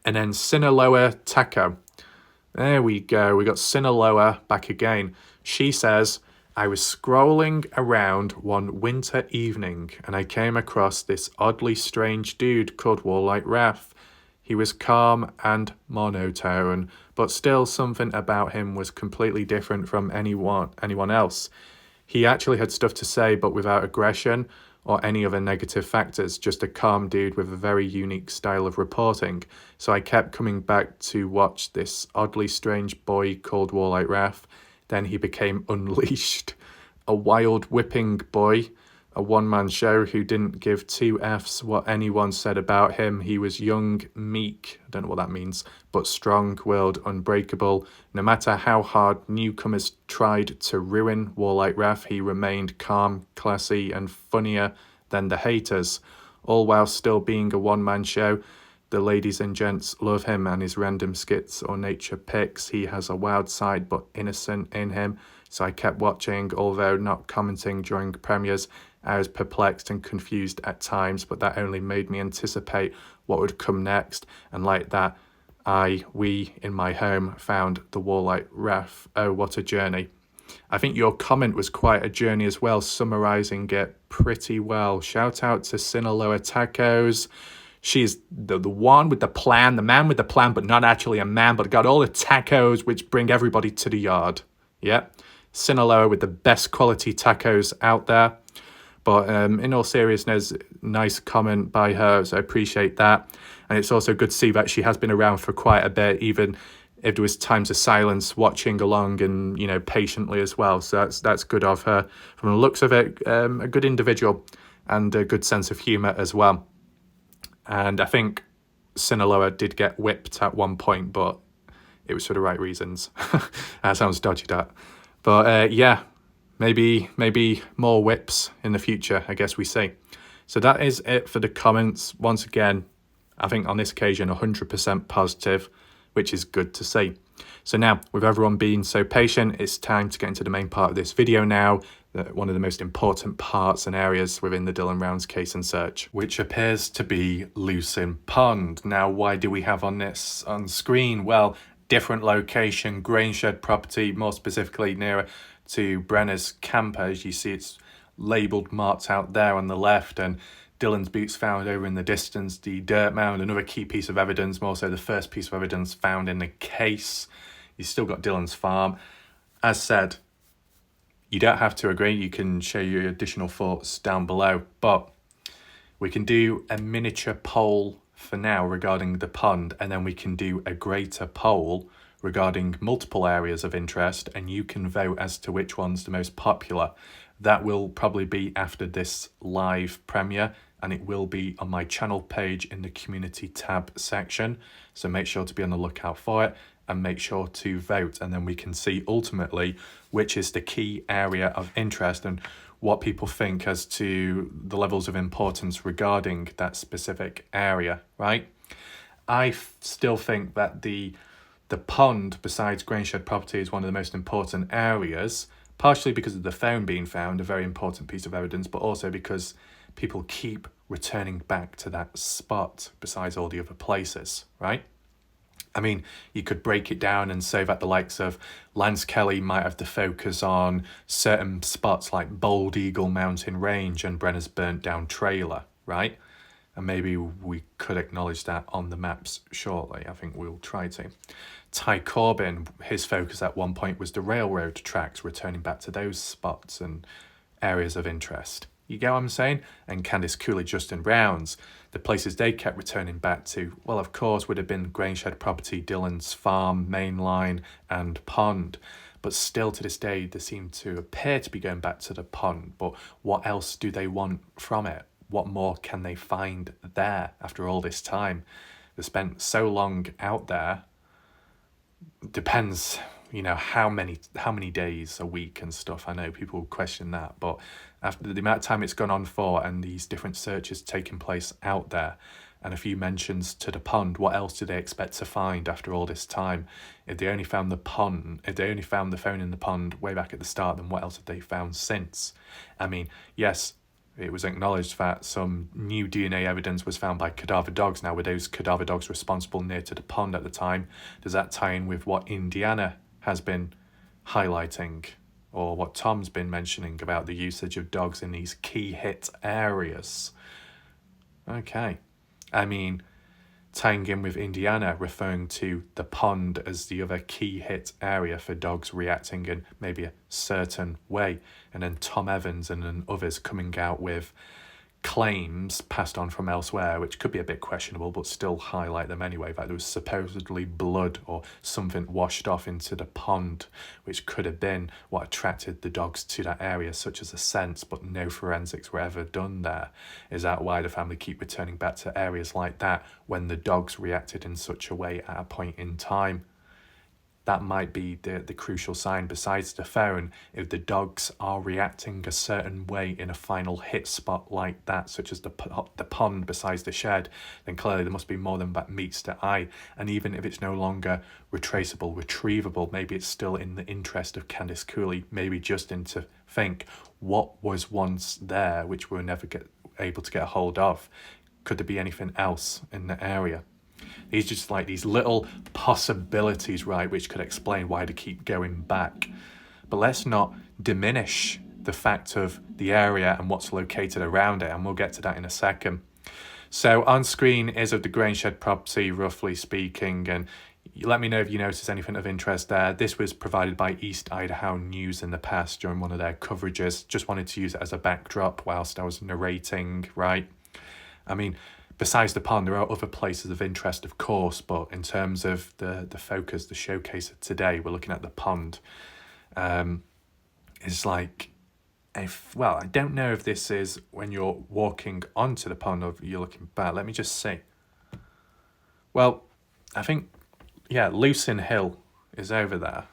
And then Sinaloa Taco. There we go. We got Sinaloa back again. She says, I was scrolling around one winter evening and I came across this oddly strange dude called Warlight Raph. He was calm and monotone, but still something about him was completely different from anyone else. He actually had stuff to say, but without aggression or any other negative factors, just a calm dude with a very unique style of reporting. So I kept coming back to watch this oddly strange boy called Warlight Raph. Then he became unleashed. A wild whipping boy, a one-man show who didn't give two Fs what anyone said about him. He was young, meek, I don't know what that means, but strong-willed, unbreakable. No matter how hard newcomers tried to ruin Warlight Raph, he remained calm, classy, and funnier than the haters, all while still being a one-man show. The ladies and gents love him and his random skits or nature pics. He has a wild side but innocent in him, so I kept watching, although not commenting during premieres. I was perplexed and confused at times, but that only made me anticipate what would come next, and like that, we in my home found the Warlight Raph. Oh, what a journey. I think your comment was quite a journey as well, summarising it pretty well. Shout out to Sinaloa Tacos. She's the one with the plan, the man with the plan, but not actually a man, but got all the tacos which bring everybody to the yard. Yeah, Sinaloa with the best quality tacos out there. But in all seriousness, nice comment by her, so I appreciate that. And it's also good to see that she has been around for quite a bit, even if there was times of silence, watching along and, you know, patiently as well. So that's good of her. From the looks of it, a good individual and a good sense of humour as well. And I think Sinaloa did get whipped at one point, but it was for the right reasons. That sounds dodgy, that. But yeah, maybe more whips in the future, I guess we see. So that is it for the comments. Once again, I think on this occasion, 100% positive, which is good to see. So now, with everyone being so patient, it's time to get into the main part of this video now, one of the most important parts and areas within the Dylan Rounds case and search, which appears to be Lucin Pond. Now, why do we have on this on screen? Well, different location, Grainshed property, more specifically nearer to Brenner's camper. As you see, it's labelled, marked out there on the left, and Dylan's boots found over in the distance, the dirt mound, another key piece of evidence, more so the first piece of evidence found in the case. You've still got Dylan's farm. As said, you don't have to agree, you can share your additional thoughts down below, but we can do a miniature poll for now regarding the pond, and then we can do a greater poll regarding multiple areas of interest, and you can vote as to which one's the most popular. That will probably be after this live premiere, and it will be on my channel page in the community tab section. So make sure to be on the lookout for it and make sure to vote, and then we can see ultimately which is the key area of interest and what people think as to the levels of importance regarding that specific area, right? I still think that the pond, besides Grainshed property, is one of the most important areas, partially because of the phone being found, a very important piece of evidence, but also because people keep returning back to that spot besides all the other places, right? I mean, you could break it down and say that the likes of Lance Kelly might have to focus on certain spots like Bald Eagle Mountain Range and Brenner's burnt down trailer, right? And maybe we could acknowledge that on the maps shortly. I think we'll try to. Ty Corbin, his focus at one point was the railroad tracks, returning back to those spots and areas of interest. You get what I'm saying? And Candice Cooley, Justin Browns, the places they kept returning back to, well, of course, would have been Grainshed property, Dylan's farm, main line, and pond. but still to this day they seem to appear to be going back to the pond. But what else do they want from it? What more can they find there after all this time? They spent so long out there. Depends, how many days a week and stuff. I know people question that, but after the amount of time it's gone on for and these different searches taking place out there and a few mentions to the pond, what else do they expect to find after all this time? If they only found the phone in the pond way back at the start, then what else have they found since? I mean, yes, it was acknowledged that some new DNA evidence was found by cadaver dogs. Now, were those cadaver dogs responsible near to the pond at the time? Does that tie in with what Indiana has been highlighting, or what Tom's been mentioning about the usage of dogs in these key hit areas? Okay. I mean, tying in with Indiana, referring to the pond as the other key hit area for dogs reacting in maybe a certain way. And then Tom Evans and then others coming out with claims passed on from elsewhere, which could be a bit questionable, but still highlight them anyway, that there was supposedly blood or something washed off into the pond, which could have been what attracted the dogs to that area, such as a scent, but no forensics were ever done there. Is that why the family keep returning back to areas like that when the dogs reacted in such a way at a point in time? That might be the crucial sign besides the phone. If the dogs are reacting a certain way in a final hit spot like that, such as the pond besides the shed, then clearly there must be more than that meets the eye. And even if it's no longer retrievable, maybe it's still in the interest of Candice Cooley, maybe Justin, to think what was once there which we'll never able to get a hold of. Could there be anything else in the area? These just like these little possibilities, right, which could explain why they keep going back. But let's not diminish the fact of the area and what's located around it, and we'll get to that in a second. So on screen is of the Grangeshed property, roughly speaking, and let me know if you notice anything of interest there. This was provided by East Idaho News in the past during one of their coverages. Just wanted to use it as a backdrop whilst I was narrating, right? I mean, besides the pond, there are other places of interest, of course, but in terms of the focus, the showcase of today, we're looking at the pond. It's like, I don't know if this is when you're walking onto the pond or if you're looking back. Let me just see. Well, I think, Lucin Hill is over there.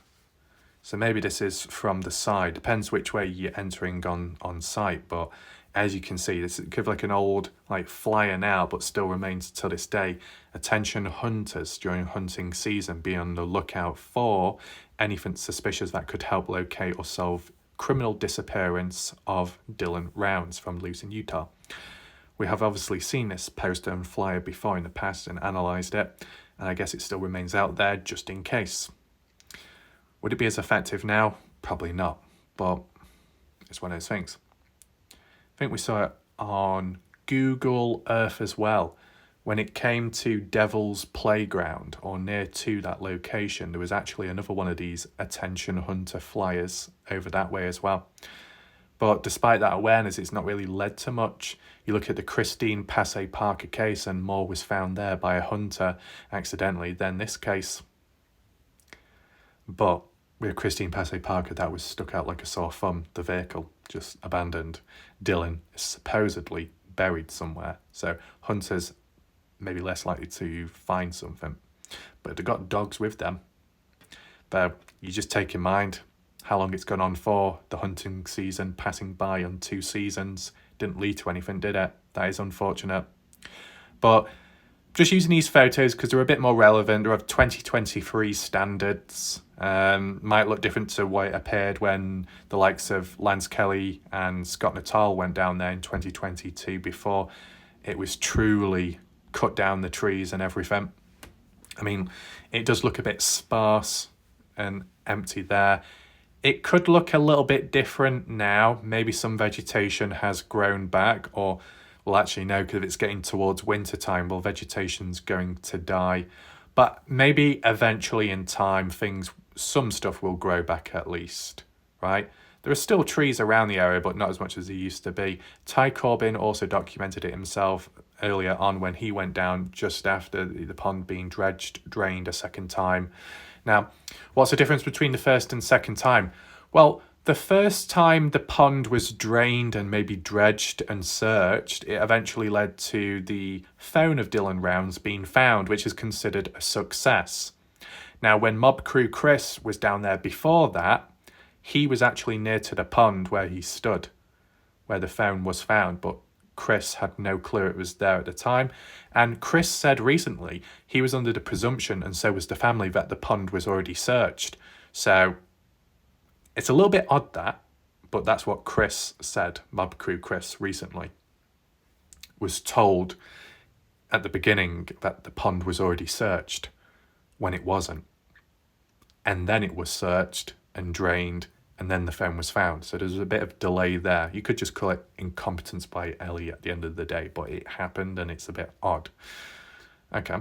So maybe this is from the side. Depends which way you're entering on site, but as you can see, this is kind of like an old flyer now, but still remains to this day. Attention hunters during hunting season, be on the lookout for anything suspicious that could help locate or solve criminal disappearance of Dylan Rounds from Lucin, Utah. We have obviously seen this poster and flyer before in the past and analysed it, and I guess it still remains out there just in case. Would it be as effective now? Probably not, but it's one of those things. I think we saw it on Google Earth as well. When it came to Devil's Playground, or near to that location, there was actually another one of these attention hunter flyers over that way as well. But despite that awareness, it's not really led to much. You look at the Christine Passay Parker case and more was found there by a hunter accidentally than this case. But with Christine Passay Parker, that was stuck out like a sore thumb. The vehicle just abandoned. Dylan is supposedly buried somewhere. So hunters may be less likely to find something. But they've got dogs with them. But you just take in mind how long it's gone on for. The hunting season passing by on 2 seasons didn't lead to anything, did it? That is unfortunate. But just using these photos because they're a bit more relevant. They're of 2023 standards. Might look different to what it appeared when the likes of Lance Kelly and Scott Natal went down there in 2022 before it was truly cut down the trees and everything. I mean, it does look a bit sparse and empty there. It could look a little bit different now. Maybe some vegetation has grown back, or, well, actually, no, because if it's getting towards winter time, well, vegetation's going to die. But maybe eventually in time, some stuff will grow back at least, right? There are still trees around the area, but not as much as there used to be. Ty Corbin also documented it himself earlier on when he went down just after the pond being drained a second time. Now, what's the difference between the first and second time? Well, the first time the pond was drained and maybe dredged and searched, it eventually led to the phone of Dylan Rounds being found, which is considered a success. Now, when Mob Crew Chris was down there before that, he was actually near to the pond where he stood, where the phone was found, but Chris had no clue it was there at the time. And Chris said recently he was under the presumption, and so was the family, that the pond was already searched. So it's a little bit odd that, but that's what Chris said. Mob Crew Chris recently was told at the beginning that the pond was already searched when it wasn't. And then it was searched and drained, and then the phone was found. So there's a bit of delay there. You could just call it incompetence by Ellie at the end of the day, but it happened and it's a bit odd. Okay.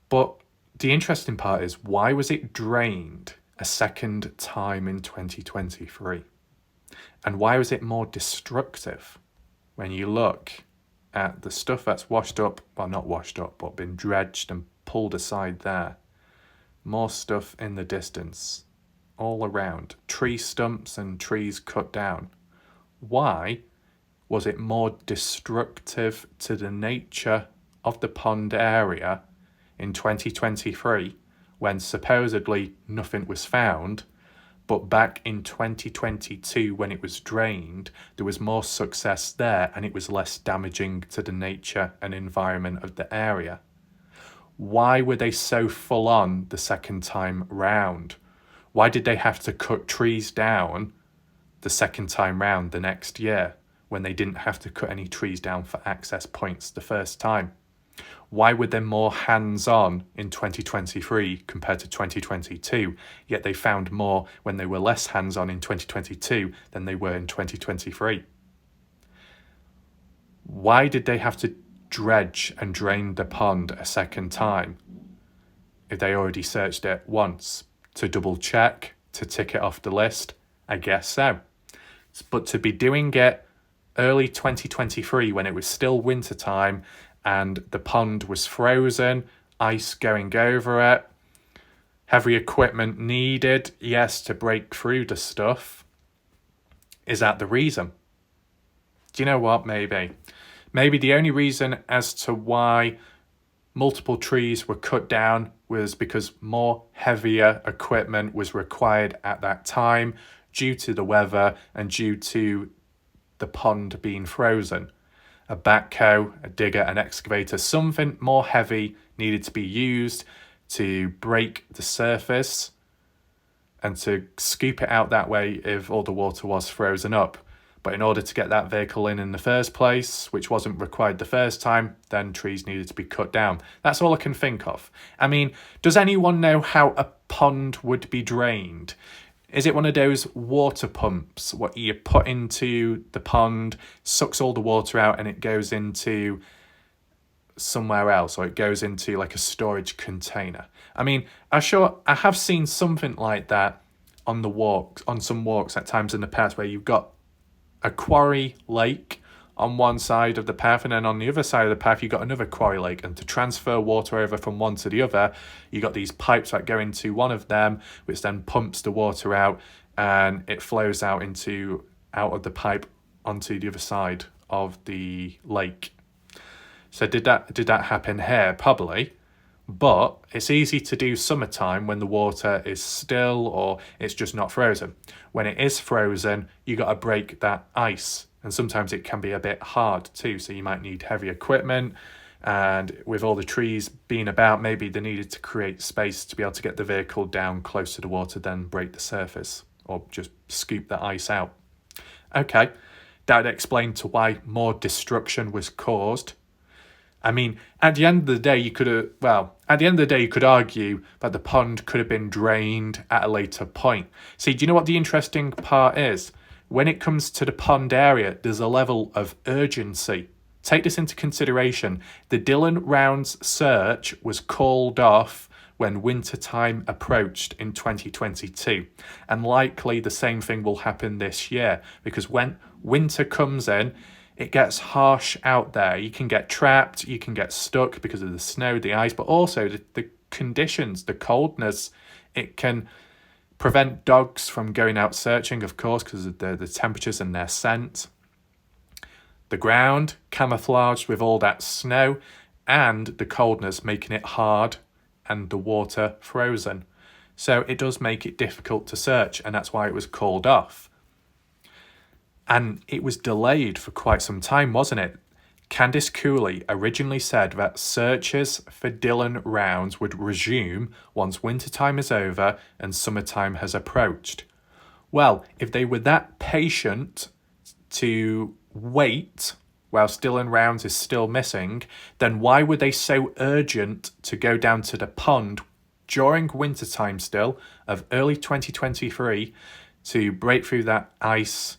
But the interesting part is, why was it drained a second time in 2023? And why was it more destructive when you look at the stuff that's washed up, well, not washed up, but been dredged and pulled aside there? More stuff in the distance, all around, tree stumps and trees cut down. Why was it more destructive to the nature of the pond area in 2023 when supposedly nothing was found, but back in 2022 when it was drained, there was more success there and it was less damaging to the nature and environment of the area? Why were they so full on the second time round? Why did they have to cut trees down the second time round the next year when they didn't have to cut any trees down for access points the first time? Why were they more hands-on in 2023 compared to 2022, yet they found more when they were less hands-on in 2022 than they were in 2023? Why did they have to dredge and drain the pond a second time if they already searched it once? To double check, to tick it off the list? I guess so. But to be doing it early 2023 when it was still winter time and the pond was frozen, ice going over it, heavy equipment needed, yes, to break through the stuff. Is that the reason? Do you know what? Maybe the only reason as to why multiple trees were cut down was because more heavier equipment was required at that time due to the weather and due to the pond being frozen. A backhoe, a digger, an excavator, something more heavy needed to be used to break the surface and to scoop it out that way if all the water was frozen up. But in order to get that vehicle in the first place, which wasn't required the first time, then trees needed to be cut down. That's all I can think of. I mean, does anyone know how a pond would be drained? Is it one of those water pumps, what you put into the pond, sucks all the water out and it goes into somewhere else, or it goes into like a storage container? I mean, I have seen something like that on some walks at times in the past, where you've got a quarry lake on one side of the path, and then on the other side of the path you've got another quarry lake, and to transfer water over from one to the other, you got these pipes that go into one of them, which then pumps the water out and it flows out of the pipe onto the other side of the lake. So did that happen here? Probably. But it's easy to do summertime when the water is still or it's just not frozen. When it is frozen, you got to break that ice. And sometimes it can be a bit hard too. So you might need heavy equipment. And with all the trees being about, maybe they needed to create space to be able to get the vehicle down close to the water, then break the surface or just scoop the ice out. Okay, that would explain to why more destruction was caused. I mean, at the end of the day, you could argue that the pond could have been drained at a later point. See, do you know what the interesting part is? When it comes to the pond area, there's a level of urgency. Take this into consideration. The Dylan Rounds search was called off when winter time approached in 2022. And likely the same thing will happen this year, because when winter comes in, it gets harsh out there. You can get trapped, you can get stuck because of the snow, the ice, but also the conditions, the coldness. It can prevent dogs from going out searching, of course, because of the temperatures and their scent. The ground camouflaged with all that snow, and the coldness making it hard and the water frozen. So it does make it difficult to search, and that's why it was called off. And it was delayed for quite some time, wasn't it? Candice Cooley originally said that searches for Dillon rounds would resume once wintertime is over and summertime has approached. Well, if they were that patient to wait whilst Dillon rounds is still missing, then why were they so urgent to go down to the pond during wintertime still of early 2023 to break through that ice,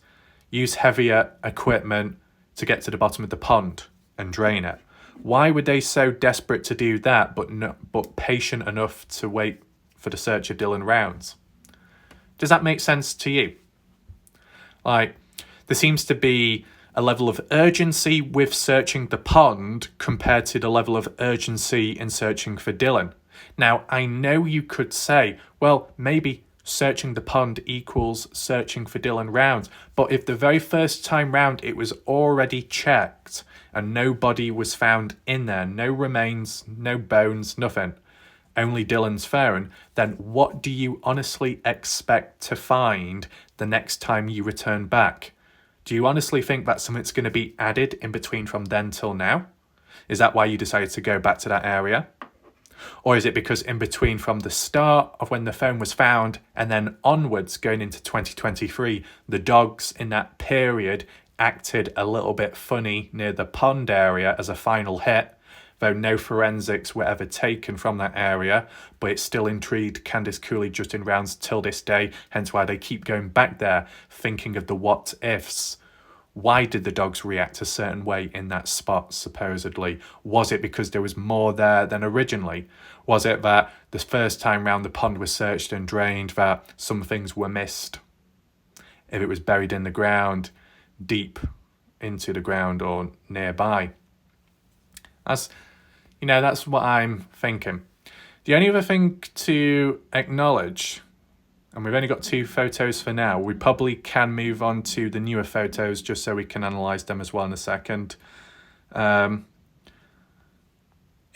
use heavier equipment to get to the bottom of the pond and drain it? Why were they so desperate to do that but patient enough to wait for the search of Dillon rounds? Does that make sense to you? Like, there seems to be a level of urgency with searching the pond compared to the level of urgency in searching for Dillon. Now, I know you could say, well, maybe searching the pond equals searching for Dillon rounds, but if the very first time round it was already checked and no body was found in there, no remains, no bones, nothing, only Dillon's found, then what do you honestly expect to find the next time you return back? Do you honestly think that something's going to be added in between from then till now? Is that why you decided to go back to that area? Or is it because in between from the start of when the phone was found and then onwards going into 2023, the dogs in that period acted a little bit funny near the pond area as a final hit, though no forensics were ever taken from that area, but it still intrigued Candice Cooley just in rounds till this day, hence why they keep going back there, thinking of the what ifs. Why did the dogs react a certain way in that spot, supposedly? Was it because there was more there than originally? Was it that the first time round the pond was searched and drained, that some things were missed? If it was buried in the ground, deep into the ground or nearby? That's what I'm thinking. The only other thing to acknowledge, and we've only got 2 photos for now, we probably can move on to the newer photos just so we can analyse them as well in a second. If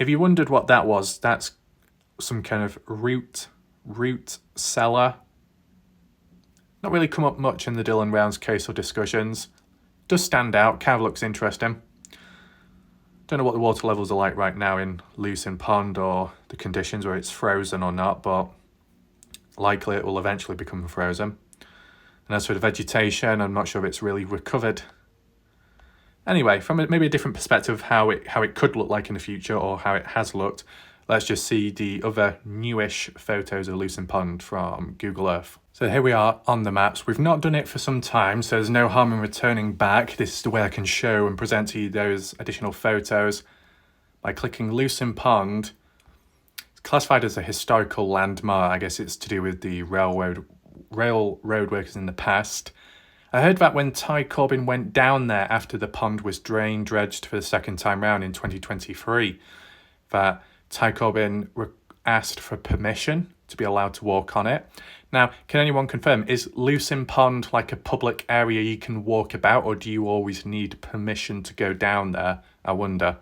you wondered what that was, that's some kind of root cellar. Not really come up much in the Dillon rounds case or discussions. Does stand out, kind of looks interesting. Don't know what the water levels are like right now in Lucin Pond or the conditions where it's frozen or not, but likely it will eventually become frozen. And as for the vegetation, I'm not sure if it's really recovered. Anyway, from maybe a different perspective of how it could look like in the future or how it has looked, let's just see the other newish photos of Lucin Pond from Google Earth. So here we are on the maps. We've not done it for some time, so there's no harm in returning back. This is the way I can show and present to you those additional photos. By clicking Lucin Pond, it's classified as a historical landmark. I guess it's to do with the railroad workers in the past. I heard that when Ty Corbin went down there after the pond was dredged for the second time round in 2023, that Ty Corbin asked for permission to be allowed to walk on it. Now, can anyone confirm, is Lucin Pond like a public area you can walk about, or do you always need permission to go down there? I wonder.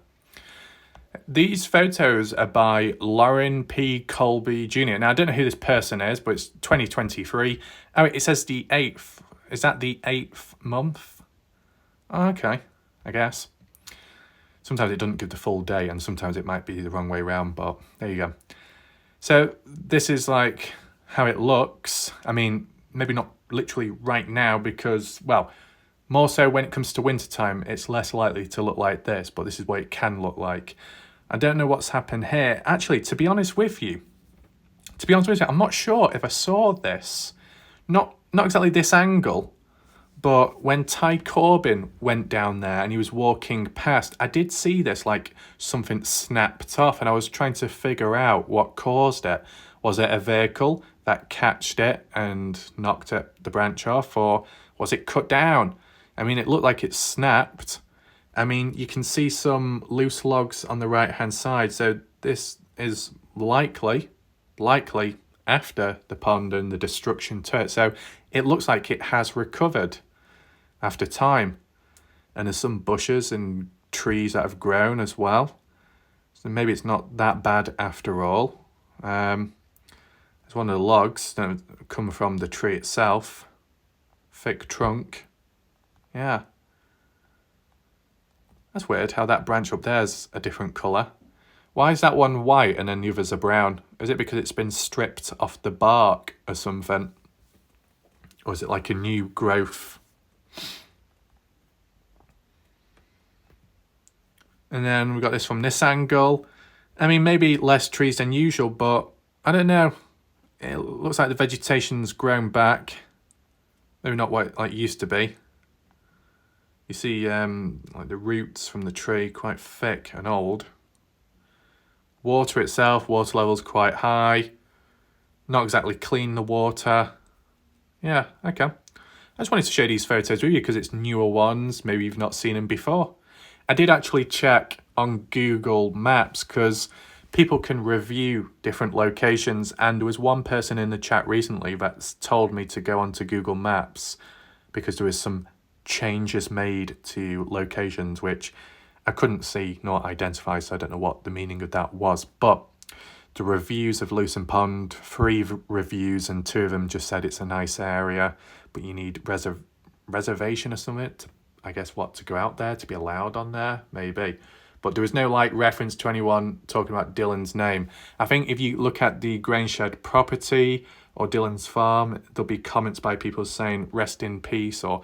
These photos are by Lauren P. Colby Jr. Now, I don't know who this person is, but it's 2023. Oh, it says the 8th. Is that the 8th month? Oh, okay, I guess. Sometimes it doesn't give the full day, and sometimes it might be the wrong way around, but there you go. So this is like how it looks. I mean, maybe not literally right now because, well, more so when it comes to wintertime, it's less likely to look like this, but this is what it can look like. I don't know what's happened here. Actually, to be honest with you, I'm not sure if I saw this. Not exactly this angle, but when Ty Corbin went down there and he was walking past, I did see this, like something snapped off, and I was trying to figure out what caused it. Was it a vehicle that catched it and knocked the branch off, or was it cut down? I mean, it looked like it snapped. I mean, you can see some loose logs on the right-hand side, so this is likely after the pond and the destruction to it. So it looks like it has recovered after time. And there's some bushes and trees that have grown as well. So maybe it's not that bad after all. There's one of the logs that come from the tree itself. Thick trunk. Yeah. That's weird how that branch up there's a different colour. Why is that one white and then the others are brown? Is it because it's been stripped off the bark or something? Or is it like a new growth? And then we got this from this angle. I mean, maybe less trees than usual, but I don't know. It looks like the vegetation's grown back. Maybe not what it used to be. You see like the roots from the tree quite thick and old. Water itself, water level's quite high. Not exactly clean, the water. Yeah, okay. I just wanted to show these photos with you because it's newer ones. Maybe you've not seen them before. I did actually check on Google Maps because people can review different locations, and there was one person in the chat recently that's told me to go onto Google Maps because there was some changes made to locations which I couldn't see nor identify, so I don't know what the meaning of that was. But the reviews of Lucin Pond, 3 reviews, and 2 of them just said it's a nice area, but you need reservation or something to, I guess, to go out there, to be allowed on there, maybe. But there was no like reference to anyone talking about Dylan's name. I think if you look at the Grainshed property or Dylan's farm, there'll be comments by people saying rest in peace or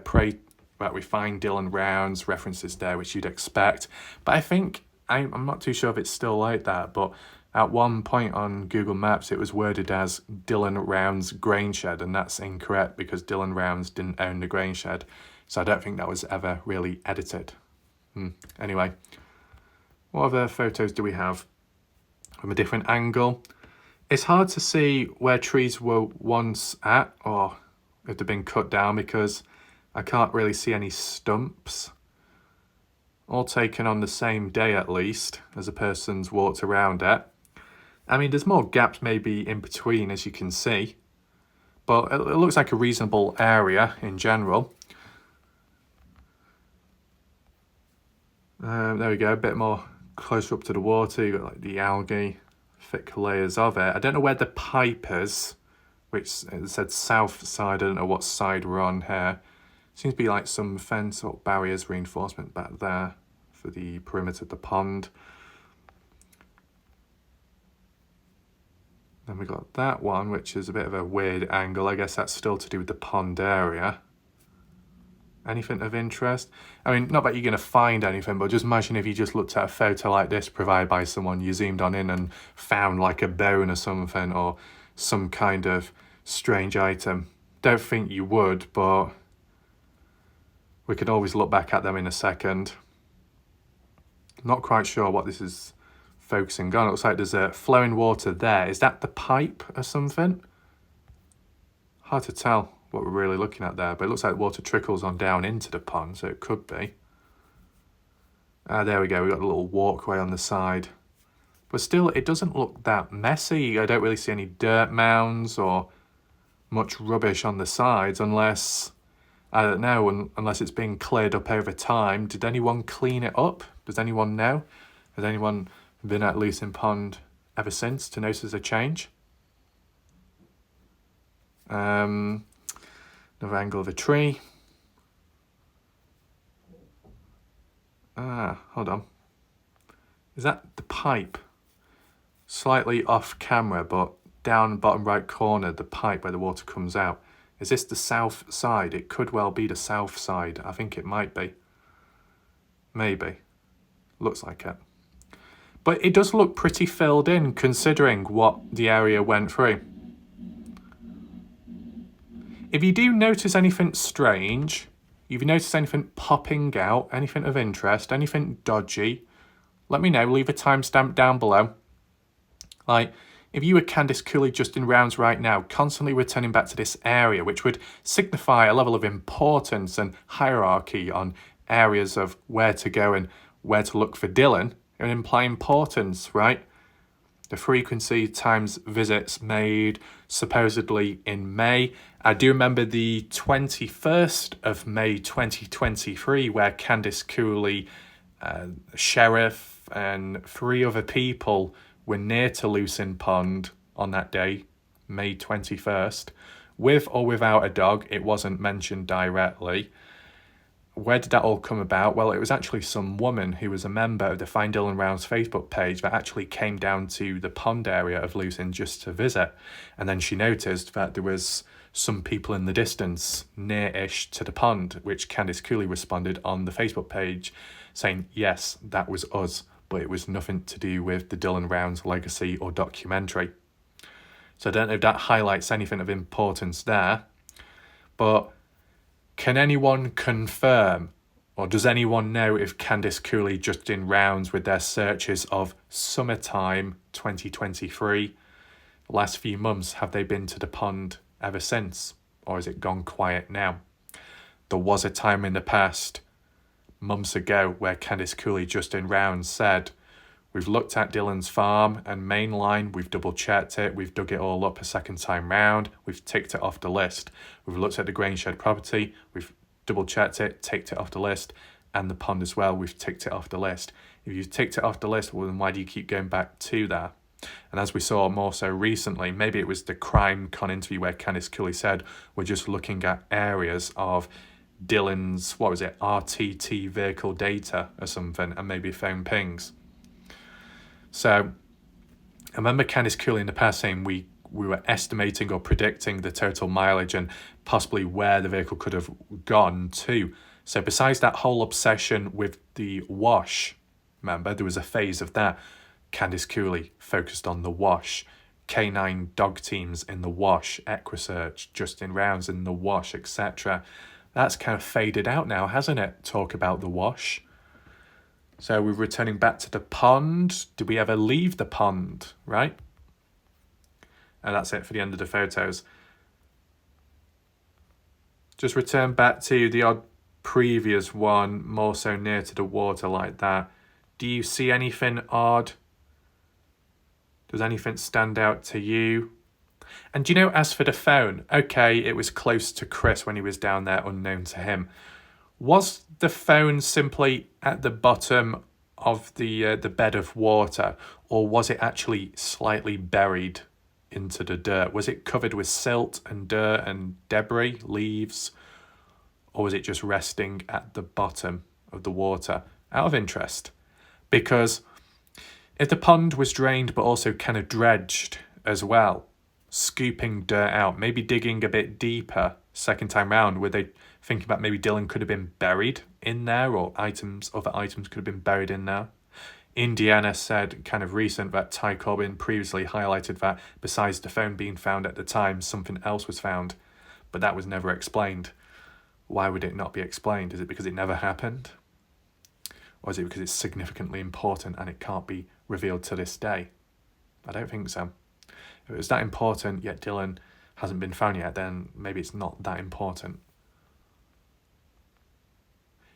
pray that we find Dylan Rounds, references there, which you'd expect. But I think, I'm not too sure if it's still like that, but at one point on Google Maps, it was worded as Dylan Rounds Grainshed, and that's incorrect because Dylan Rounds didn't own the Grainshed. So I don't think that was ever really edited. Anyway, what other photos do we have from a different angle? It's hard to see where trees were once at or if they've been cut down because I can't really see any stumps. All taken on the same day at least, as a person's walked around it. I mean, there's more gaps maybe in between, as you can see, but it looks like a reasonable area in general. There we go, a bit more closer up to the water. You've got like the algae, thick layers of it. I don't know where the pipe is, which it said south side. I don't know what side we're on here. Seems to be like some fence or barriers reinforcement back there for the perimeter of the pond. Then we got that one, which is a bit of a weird angle. I guess that's still to do with the pond area. Anything of interest? I mean, not that you're going to find anything, but just imagine if you just looked at a photo like this provided by someone, you zoomed on in and found like a bone or something or some kind of strange item. Don't think you would, but we can always look back at them in a second. Not quite sure what this is focusing on. It looks like there's a flowing water there. Is that the pipe or something? Hard to tell what we're really looking at there, but it looks like water trickles on down into the pond, so it could be. There we go, we've got a little walkway on the side. But still, it doesn't look that messy. I don't really see any dirt mounds or much rubbish on the sides, unless, I don't know, unless it's been cleared up over time. Did anyone clean it up? Does anyone know? Has anyone been at Lucin Pond ever since to notice a change? Another angle of a tree. Hold on. Is that the pipe? Slightly off camera, but down bottom right corner, the pipe where the water comes out. Is this the south side? It could well be the south side. I think it might be. Maybe. Looks like it. But it does look pretty filled in considering what the area went through. If you do notice anything strange, if you notice anything popping out, anything of interest, anything dodgy, let me know. Leave a timestamp down below. Like, if you were Candice Cooley just in rounds right now, constantly returning back to this area, which would signify a level of importance and hierarchy on areas of where to go and where to look for Dylan, it would imply importance, right? The frequency times visits made supposedly in May. I do remember the 21st of May 2023 where Candice Cooley, Sheriff and 3 other people were near to Lucin Pond on that day, May 21st, with or without a dog. It wasn't mentioned directly. Where did that all come about? Well, it was actually some woman who was a member of the Find Dylan Rounds Facebook page that actually came down to the pond area of Lucin just to visit. And then she noticed that there was some people in the distance near-ish to the pond, which Candice Cooley responded on the Facebook page saying, yes, that was us, but it was nothing to do with the Dylan Rounds legacy or documentary. So I don't know if that highlights anything of importance there, but can anyone confirm, or does anyone know if Candice Cooley just did rounds with their searches of summertime 2023? The last few months, have they been to the pond ever since? Or has it gone quiet now? There was a time in the past, months ago, where Candice Cooley just did rounds said, we've looked at Dylan's farm and mainline, we've double checked it, we've dug it all up a second time round, we've ticked it off the list. We've looked at the grain shed property, we've double checked it, ticked it off the list, and the pond as well, we've ticked it off the list. If you've ticked it off the list, well then why do you keep going back to that? And as we saw more so recently, maybe it was the Crime Con interview where Candice Cooley said, we're just looking at areas of Dylan's, RTT vehicle data or something, and maybe phone pings. So I remember Candice Cooley in the past saying we were estimating or predicting the total mileage and possibly where the vehicle could have gone to. So besides that whole obsession with the wash, remember there was a phase of that, Candice Cooley focused on the wash, canine dog teams in the wash, Equisearch, Justin Rounds in the wash, etc. That's kind of faded out now, hasn't it? Talk about the wash. So we're returning back to the pond. Did we ever leave the pond, right? And that's it for the end of the photos. Just return back to the odd previous one, more so near to the water like that. Do you see anything odd? Does anything stand out to you? And do you know, as for the phone, okay, it was close to Chris when he was down there, unknown to him. Was the phone simply at the bottom of the bed of water, or was it actually slightly buried into the dirt? Was it covered with silt and dirt and debris, leaves, or was it just resting at the bottom of the water? Out of interest, because if the pond was drained but also kind of dredged as well, scooping dirt out, maybe digging a bit deeper second time round, were they thinking about maybe Dylan could have been buried in there, or other items could have been buried in there? Indiana said kind of recent that Ty Corbin previously highlighted that besides the phone being found at the time, something else was found, but that was never explained. Why would it not be explained? Is it because it never happened? Or is it because it's significantly important and it can't be revealed to this day? I don't think so. If it was that important, yet Dylan hasn't been found yet, then maybe it's not that important.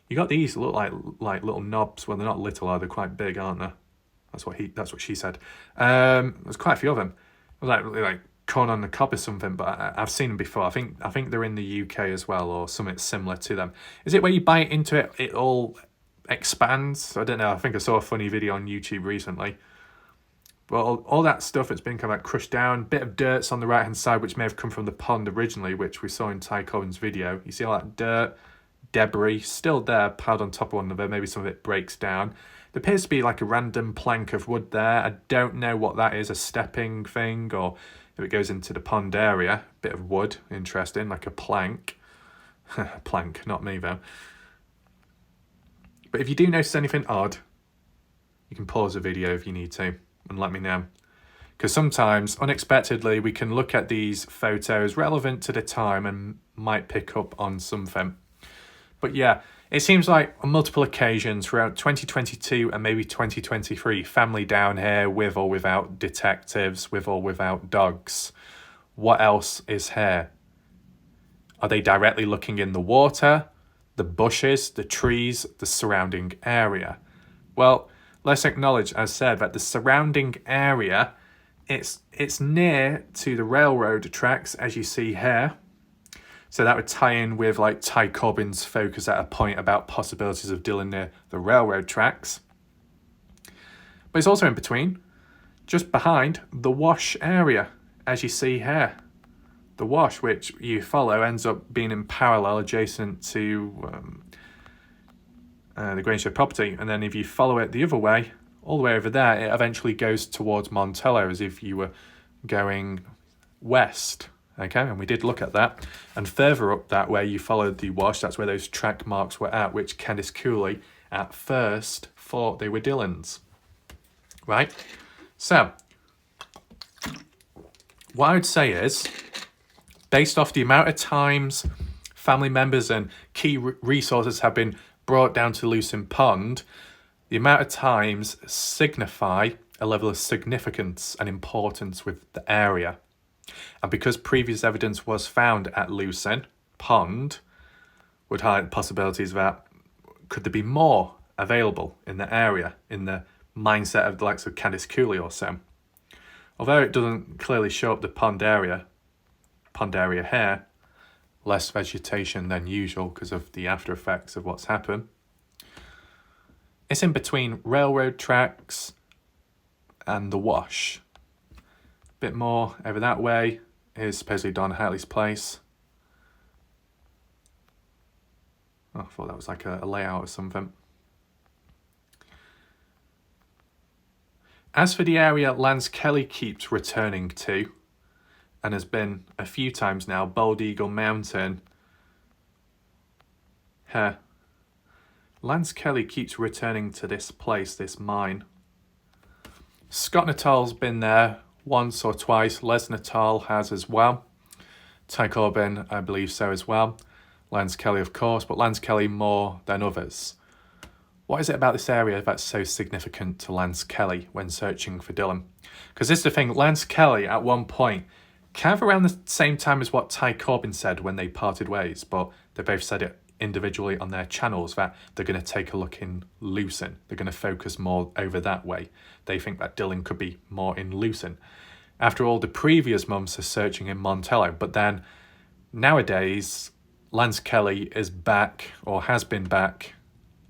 You got these look like little knobs. Well, they're not little, are they? Quite big, aren't they? That's what she said. There's quite a few of them. Like corn on the cob or something, but I've seen them before. I think they're in the UK as well, or something similar to them. Is it where you bite into it, it all expands? I don't know. I think I saw a funny video on YouTube recently. Well, all that stuff that's been kind of like crushed down, bit of dirt's on the right hand side, which may have come from the pond originally, which we saw in Ty Cohen's video. You see all that dirt, debris still there, piled on top of one another. Maybe some of it breaks down. There appears to be like a random plank of wood there. I don't know what that is, a stepping thing, or if it goes into the pond area. Bit of wood, interesting, like a plank. Plank, not me though. But if you do notice anything odd, you can pause the video if you need to and let me know. Because sometimes, unexpectedly, we can look at these photos relevant to the time and might pick up on something. But yeah, it seems like on multiple occasions throughout 2022 and maybe 2023, family down here with or without detectives, with or without dogs. What else is here? Are they directly looking in the water, the bushes, the trees, the surrounding area? Well, let's acknowledge, as said, that the surrounding area It's near to the railroad tracks, as you see here. So that would tie in with like Ty Corbyn's focus at a point about possibilities of Dillon near the railroad tracks. But it's also in between, just behind the Wash area, as you see here. The Wash, which you follow, ends up being in parallel adjacent to the Grange property. And then if you follow it the other way, all the way over there, it eventually goes towards Montello as if you were going west. Okay, and we did look at that. And further up that way, you followed the Wash. That's where those track marks were at, which Candice Cooley at first thought they were Dillon's. Right? So, what I would say is, based off the amount of times family members and key resources have been brought down to Lucin Pond, the amount of times signify a level of significance and importance with the area. And because previous evidence was found at Lucin Pond, would highlight the possibilities that could there be more available in the area, in the mindset of the likes of Candice Cooley or so. Although it doesn't clearly show up the pond area here, less vegetation than usual because of the after effects of what's happened. It's in between railroad tracks and the Wash. A bit more over that way is supposedly Don Hartley's place. Oh, I thought that was like a layout or something. As for the area Lance Kelly keeps returning to, and has been a few times now, Bald Eagle Mountain. Here. Lance Kelly keeps returning to this place, this mine. Scott Natal's been there once or twice. Les Natal has as well. Ty Corbyn, I believe so as well. Lance Kelly, of course, but Lance Kelly more than others. What is it about this area that's so significant to Lance Kelly when searching for Dillon? Because this is the thing, Lance Kelly at one point, kind of around the same time as what Ty Corbyn said when they parted ways, but they both said it individually on their channels, that they're going to take a look in Lucin. They're going to focus more over that way. They think that Dillon could be more in Lucin. After all, the previous months are searching in Montello, but then nowadays, Lance Kelly is back, or has been back,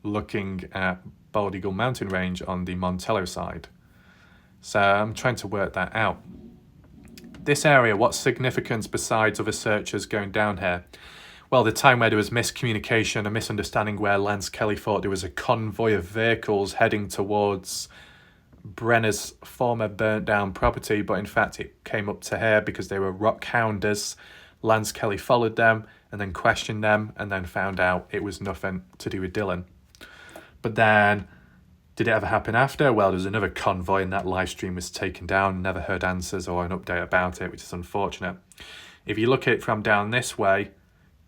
looking at Bald Eagle Mountain Range on the Montello side. So I'm trying to work that out. This area, what's significance besides other searchers going down here? Well, the time where there was miscommunication, a misunderstanding where Lance Kelly thought there was a convoy of vehicles heading towards Brenner's former burnt down property, but in fact it came up to here because they were rock hounders. Lance Kelly followed them and then questioned them and then found out it was nothing to do with Dillon. But then, did it ever happen after? Well, there was another convoy and that live stream was taken down. Never heard answers or an update about it, which is unfortunate. If you look at it from down this way,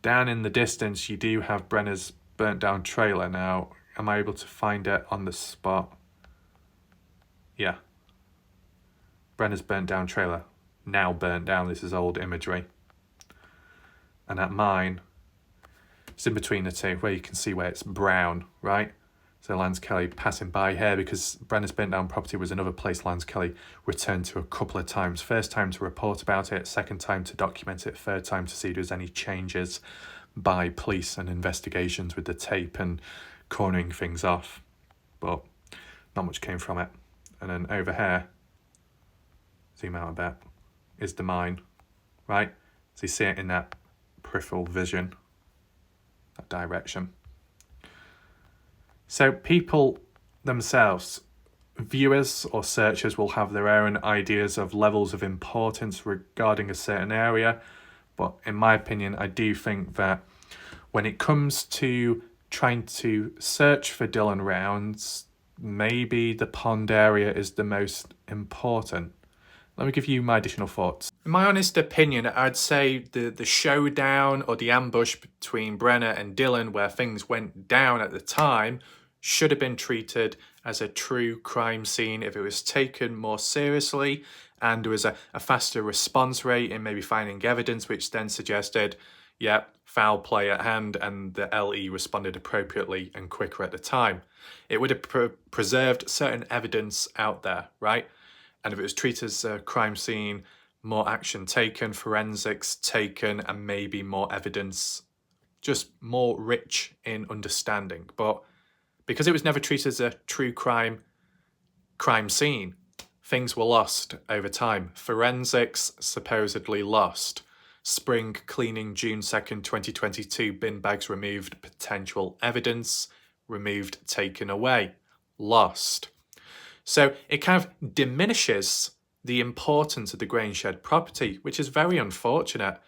down in the distance, you do have Brenner's burnt down trailer. Now, am I able to find it on the spot? Yeah. Brenner's burnt down trailer. Now burnt down. This is old imagery. And that mine, it's in between the two, where you can see where it's brown, right? So Lance Kelly passing by here because Brenner's burnt down property was another place Lance Kelly returned to a couple of times. First time to report about it, second time to document it, third time to see if there's any changes by police and investigations with the tape and cornering things off. But not much came from it. And then over here, zoom out a bit, is the mine, right? So you see it in that peripheral vision, that direction. So people themselves, viewers or searchers, will have their own ideas of levels of importance regarding a certain area. But in my opinion, I do think that when it comes to trying to search for Dillon rounds, maybe the pond area is the most important. Let me give you my additional thoughts. In my honest opinion, I'd say the showdown or the ambush between Brenner and Dillon, where things went down at the time, should have been treated as a true crime scene if it was taken more seriously and there was a faster response rate in maybe finding evidence, which then suggested, yeah, foul play at hand, and the LE responded appropriately and quicker at the time. It would have preserved certain evidence out there, right? And if it was treated as a crime scene, more action taken, forensics taken, and maybe more evidence, just more rich in understanding. But because it was never treated as a true crime scene, things were lost over time. Forensics supposedly lost. Spring cleaning, June 2nd, 2022, bin bags removed, potential evidence removed, taken away, lost. So it kind of diminishes the importance of the Grangeshed property, which is very unfortunate.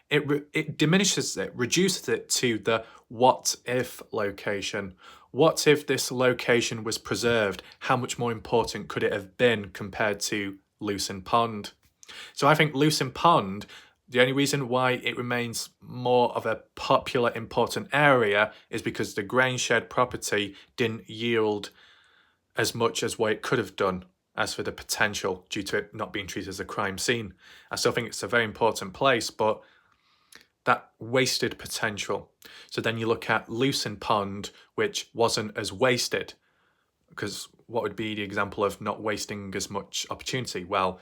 It diminishes it, reduces it to the what if location. What if this location was preserved? How much more important could it have been compared to Lucin Pond? So I think Lucin Pond, the only reason why it remains more of a popular, important area is because the Grangeshed property didn't yield as much as what it could have done as for the potential due to it not being treated as a crime scene. I still think it's a very important place, but that wasted potential. So then you look at Lucin Pond, which wasn't as wasted, because what would be the example of not wasting as much opportunity? Well,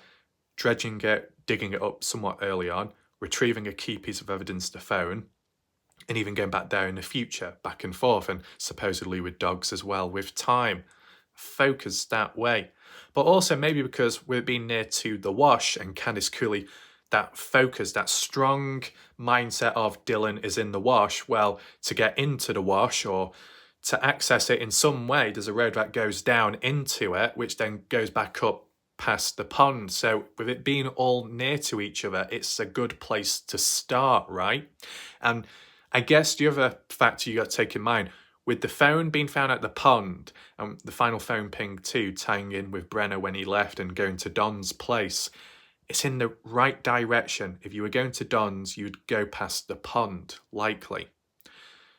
dredging it, digging it up somewhat early on, retrieving a key piece of evidence, the phone, and even going back there in the future, back and forth, and supposedly with dogs as well, with time. Focused that way. But also maybe because we're being near to the wash and Candice Cooley, that focus, that strong mindset of Dylan is in the wash. Well, to get into the wash or to access it in some way, there's a road that goes down into it, which then goes back up past the pond. So with it being all near to each other, it's a good place to start, right? And I guess the other factor you got to take in mind, with the phone being found at the pond, and the final phone ping too, tying in with Brenner when he left and going to Don's place, it's in the right direction. If you were going to Don's, you'd go past the pond, likely.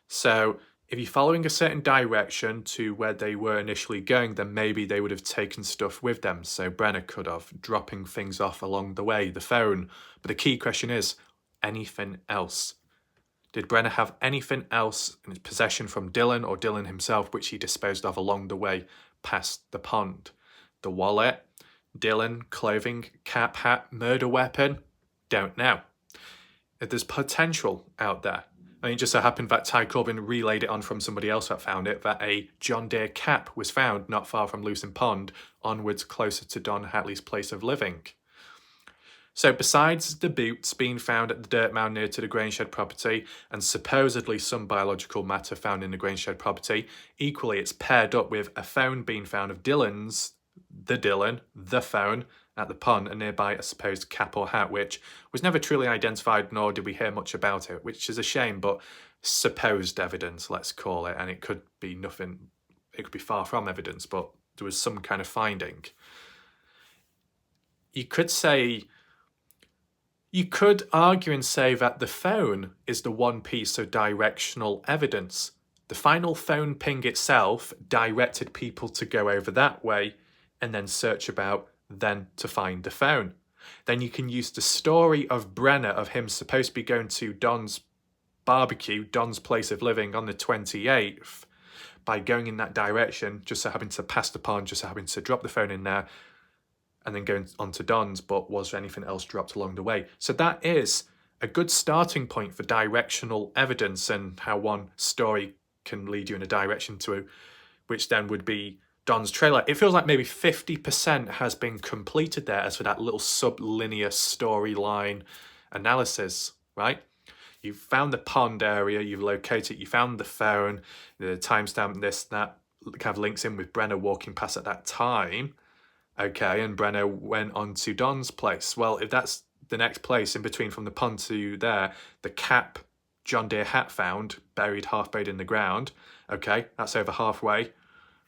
So if you're following a certain direction to where they were initially going, then maybe they would have taken stuff with them. So Brenner could have, dropping things off along the way, the phone. But the key question is, anything else? Did Brenner have anything else in his possession from Dylan or Dylan himself which he disposed of along the way past the pond? The wallet, Dylan, clothing, cap, hat, murder weapon? Don't know. If there's potential out there. I mean, it just so happened that Ty Corbin relayed it on from somebody else that found it, that a John Deere cap was found not far from Lucin Pond, onwards closer to Don Hatley's place of living. So besides the boots being found at the dirt mound near to the Grangeshed property and supposedly some biological matter found in the Grangeshed property, equally it's paired up with a phone being found of Dylan's, the phone, at the pond, and nearby a supposed cap or hat, which was never truly identified, nor did we hear much about it, which is a shame, but supposed evidence, let's call it, and it could be nothing, it could be far from evidence, but there was some kind of finding. You could argue and say that the phone is the one piece of directional evidence. The final phone ping itself directed people to go over that way and then search about, then to find the phone. Then you can use the story of Brenner, of him supposed to be going to Don's barbecue, Don's place of living on the 28th, by going in that direction, just so having to pass the pond, just so having to drop the phone in there, and then going on to Don's, but was there anything else dropped along the way? So that is a good starting point for directional evidence and how one story can lead you in a direction to which then would be Don's trailer. It feels like maybe 50% has been completed there as for that little sublinear storyline analysis, right? You've found the pond area, you've located, you found the phone, the timestamp, this, that, kind of links in with Brenner walking past at that time. Okay, and Brenner went on to Don's place. Well, if that's the next place in between from the pond to there, the cap John Deere hat found, half buried in the ground. Okay, that's over halfway.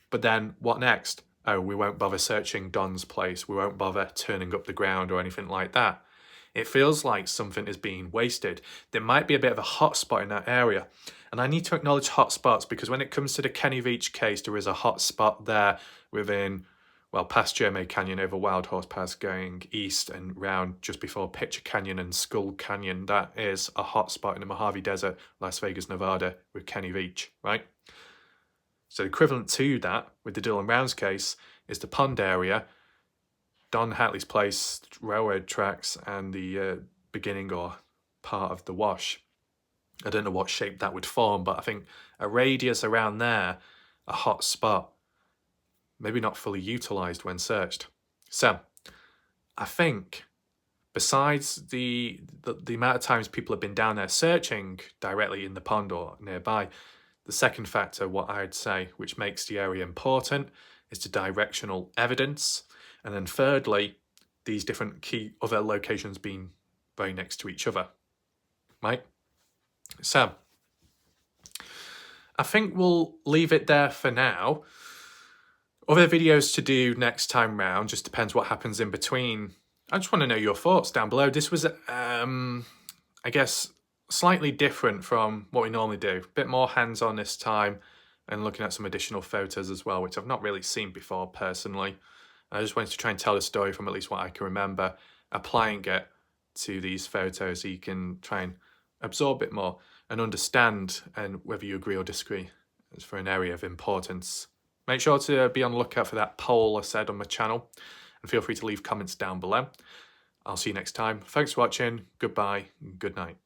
But then what next? Oh, we won't bother searching Don's place. We won't bother turning up the ground or anything like that. It feels like something is being wasted. There might be a bit of a hot spot in that area. And I need to acknowledge hot spots because when it comes to the Kenny Veach case, there is a hot spot there within, well, past Jeremy Canyon over Wild Horse Pass going east and round just before Pitcher Canyon and Skull Canyon. That is a hot spot in the Mojave Desert, Las Vegas, Nevada with Kenny Veach, right? So equivalent to that with the Dylan Rounds case is the pond area Don Hatley's place, railroad tracks, and the beginning or part of the wash. I don't know what shape that would form, but I think a radius around there, a hot spot, maybe not fully utilised when searched. So I think besides the amount of times people have been down there searching directly in the pond or nearby, the second factor, what I'd say, which makes the area important, is the directional evidence. And then thirdly, these different key other locations being very next to each other, right? So I think we'll leave it there for now. Other videos to do next time round, just depends what happens in between. I just want to know your thoughts down below. This was, I guess, slightly different from what we normally do. A bit more hands-on this time and looking at some additional photos as well, which I've not really seen before personally. I just wanted to try and tell the story from at least what I can remember, applying it to these photos so you can try and absorb it more and understand, and whether you agree or disagree, it's for an area of importance. Make sure to be on the lookout for that poll I said on my channel, and feel free to leave comments down below. I'll see you next time. Thanks for watching, goodbye, and good night.